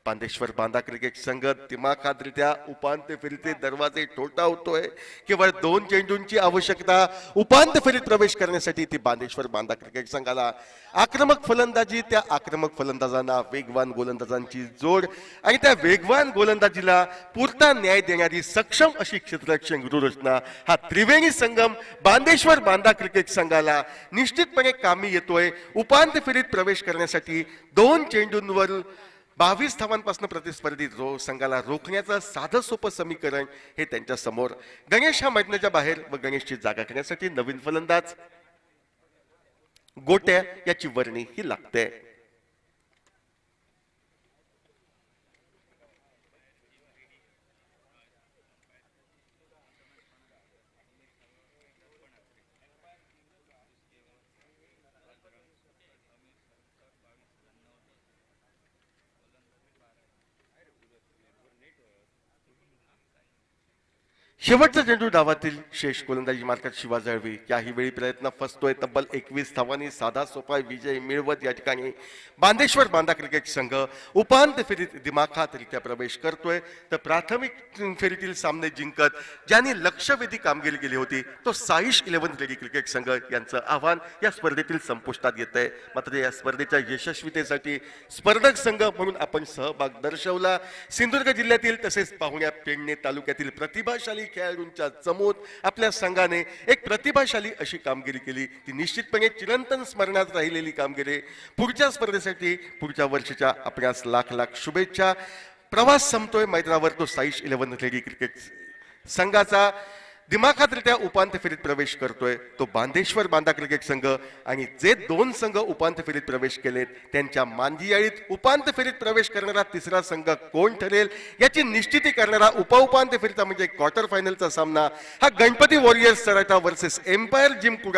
S3: बांदेश्वर बांदा क्रिकेट संघ दिमाखातरित्या उपांत्य फेरीचे दरवाजे ठोठावतोय. केवळ 2 चेंडूंची आवश्यकता उपांत्य फेरीत प्रवेश करण्यासाठी ती बांदेश्वर बांदा क्रिकेट संघाला. आक्रमक फलंदाजी, त्या आक्रमक फलंदाजांना वेगवान गोलंदाजांची जोड आणि त्या वेगवान गोलंदाजीला पुरता न्याय देणारी सक्षम अशी क्षेत्ररक्षण गृहरचना, हा त्रिवेणी संगम बांदेश्वर बांदा क्रिकेट संघाला निश्चितपणे कामी येतोय. उपांत्य फेरीत प्रवेश करण्यासाठी 2 चेंडूंवर 22 धावांपासून प्रतिस्पर्धी संघाला रोखण्याचं साधं सोपं समीकरण हे त्यांच्या समोर. गणेश हा मैदानाच्या बाहेर व गणेशची जागा करण्यासाठी नवीन फलंदाज गोट्या याची वर्णी ही लागते. शेवटचा चेंडू डावातील शेष गोलंदाजी मार्कात शिवा जळवी. याही वेळी प्रयत्न फसतोय. तब्बल 21 धावांनी साधा सोपा विजय मिळवत या ठिकाणी बांदेश्वर बांदा क्रिकेट संघ उपांत्य फेरीत दिमाखातरित्या प्रवेश करतोय. तर प्राथमिक फेरीतील सामने जिंकत ज्यांनी लक्षवेधी कामगिरी केली होती तो साईश 11 रेडी क्रिकेट संघ यांचं आव्हान या स्पर्धेतील संपुष्टात येत आहे. मात्र या स्पर्धेच्या यशस्वीतेसाठी स्पर्धक संघ म्हणून आपण सहभाग दर्शवला. सिंधुदुर्ग जिल्ह्यातील तसेच पाहुण्या पेडणे तालुक्यातील प्रतिभाशाली खेळाडूंच्या जमूत आपल्या संघाने एक प्रतिभाशाली अशी कामगिरी केली. ती निश्चितपणे चिरंतन स्मरणात राहिलेली कामगिरी. पुढच्या स्पर्धेसाठी पुढच्या वर्षीच्या आपल्यास लाख लाख शुभेच्छा. प्रवास संपतोय मैदानावर तो साईश 11 रेडी क्रिकेट संघाचा. दिमाखातरित्या उपांत्य फेरीत प्रवेश करतोय तो बांदेश्वर बांदा क्रिकेट संघ. आणि जे 2 संघ उपांत्य फेरीत प्रवेश केलेत त्यांच्या मांदियाळीत उपांत्य फेरीत प्रवेश करणारा तिसरा संघ कोण ठरेल याची निश्चिती करणारा उपउपांत्य फेरीचा म्हणजे क्वार्टर फायनलचा सामना हा Ganpati warriors Sarata versus empire gym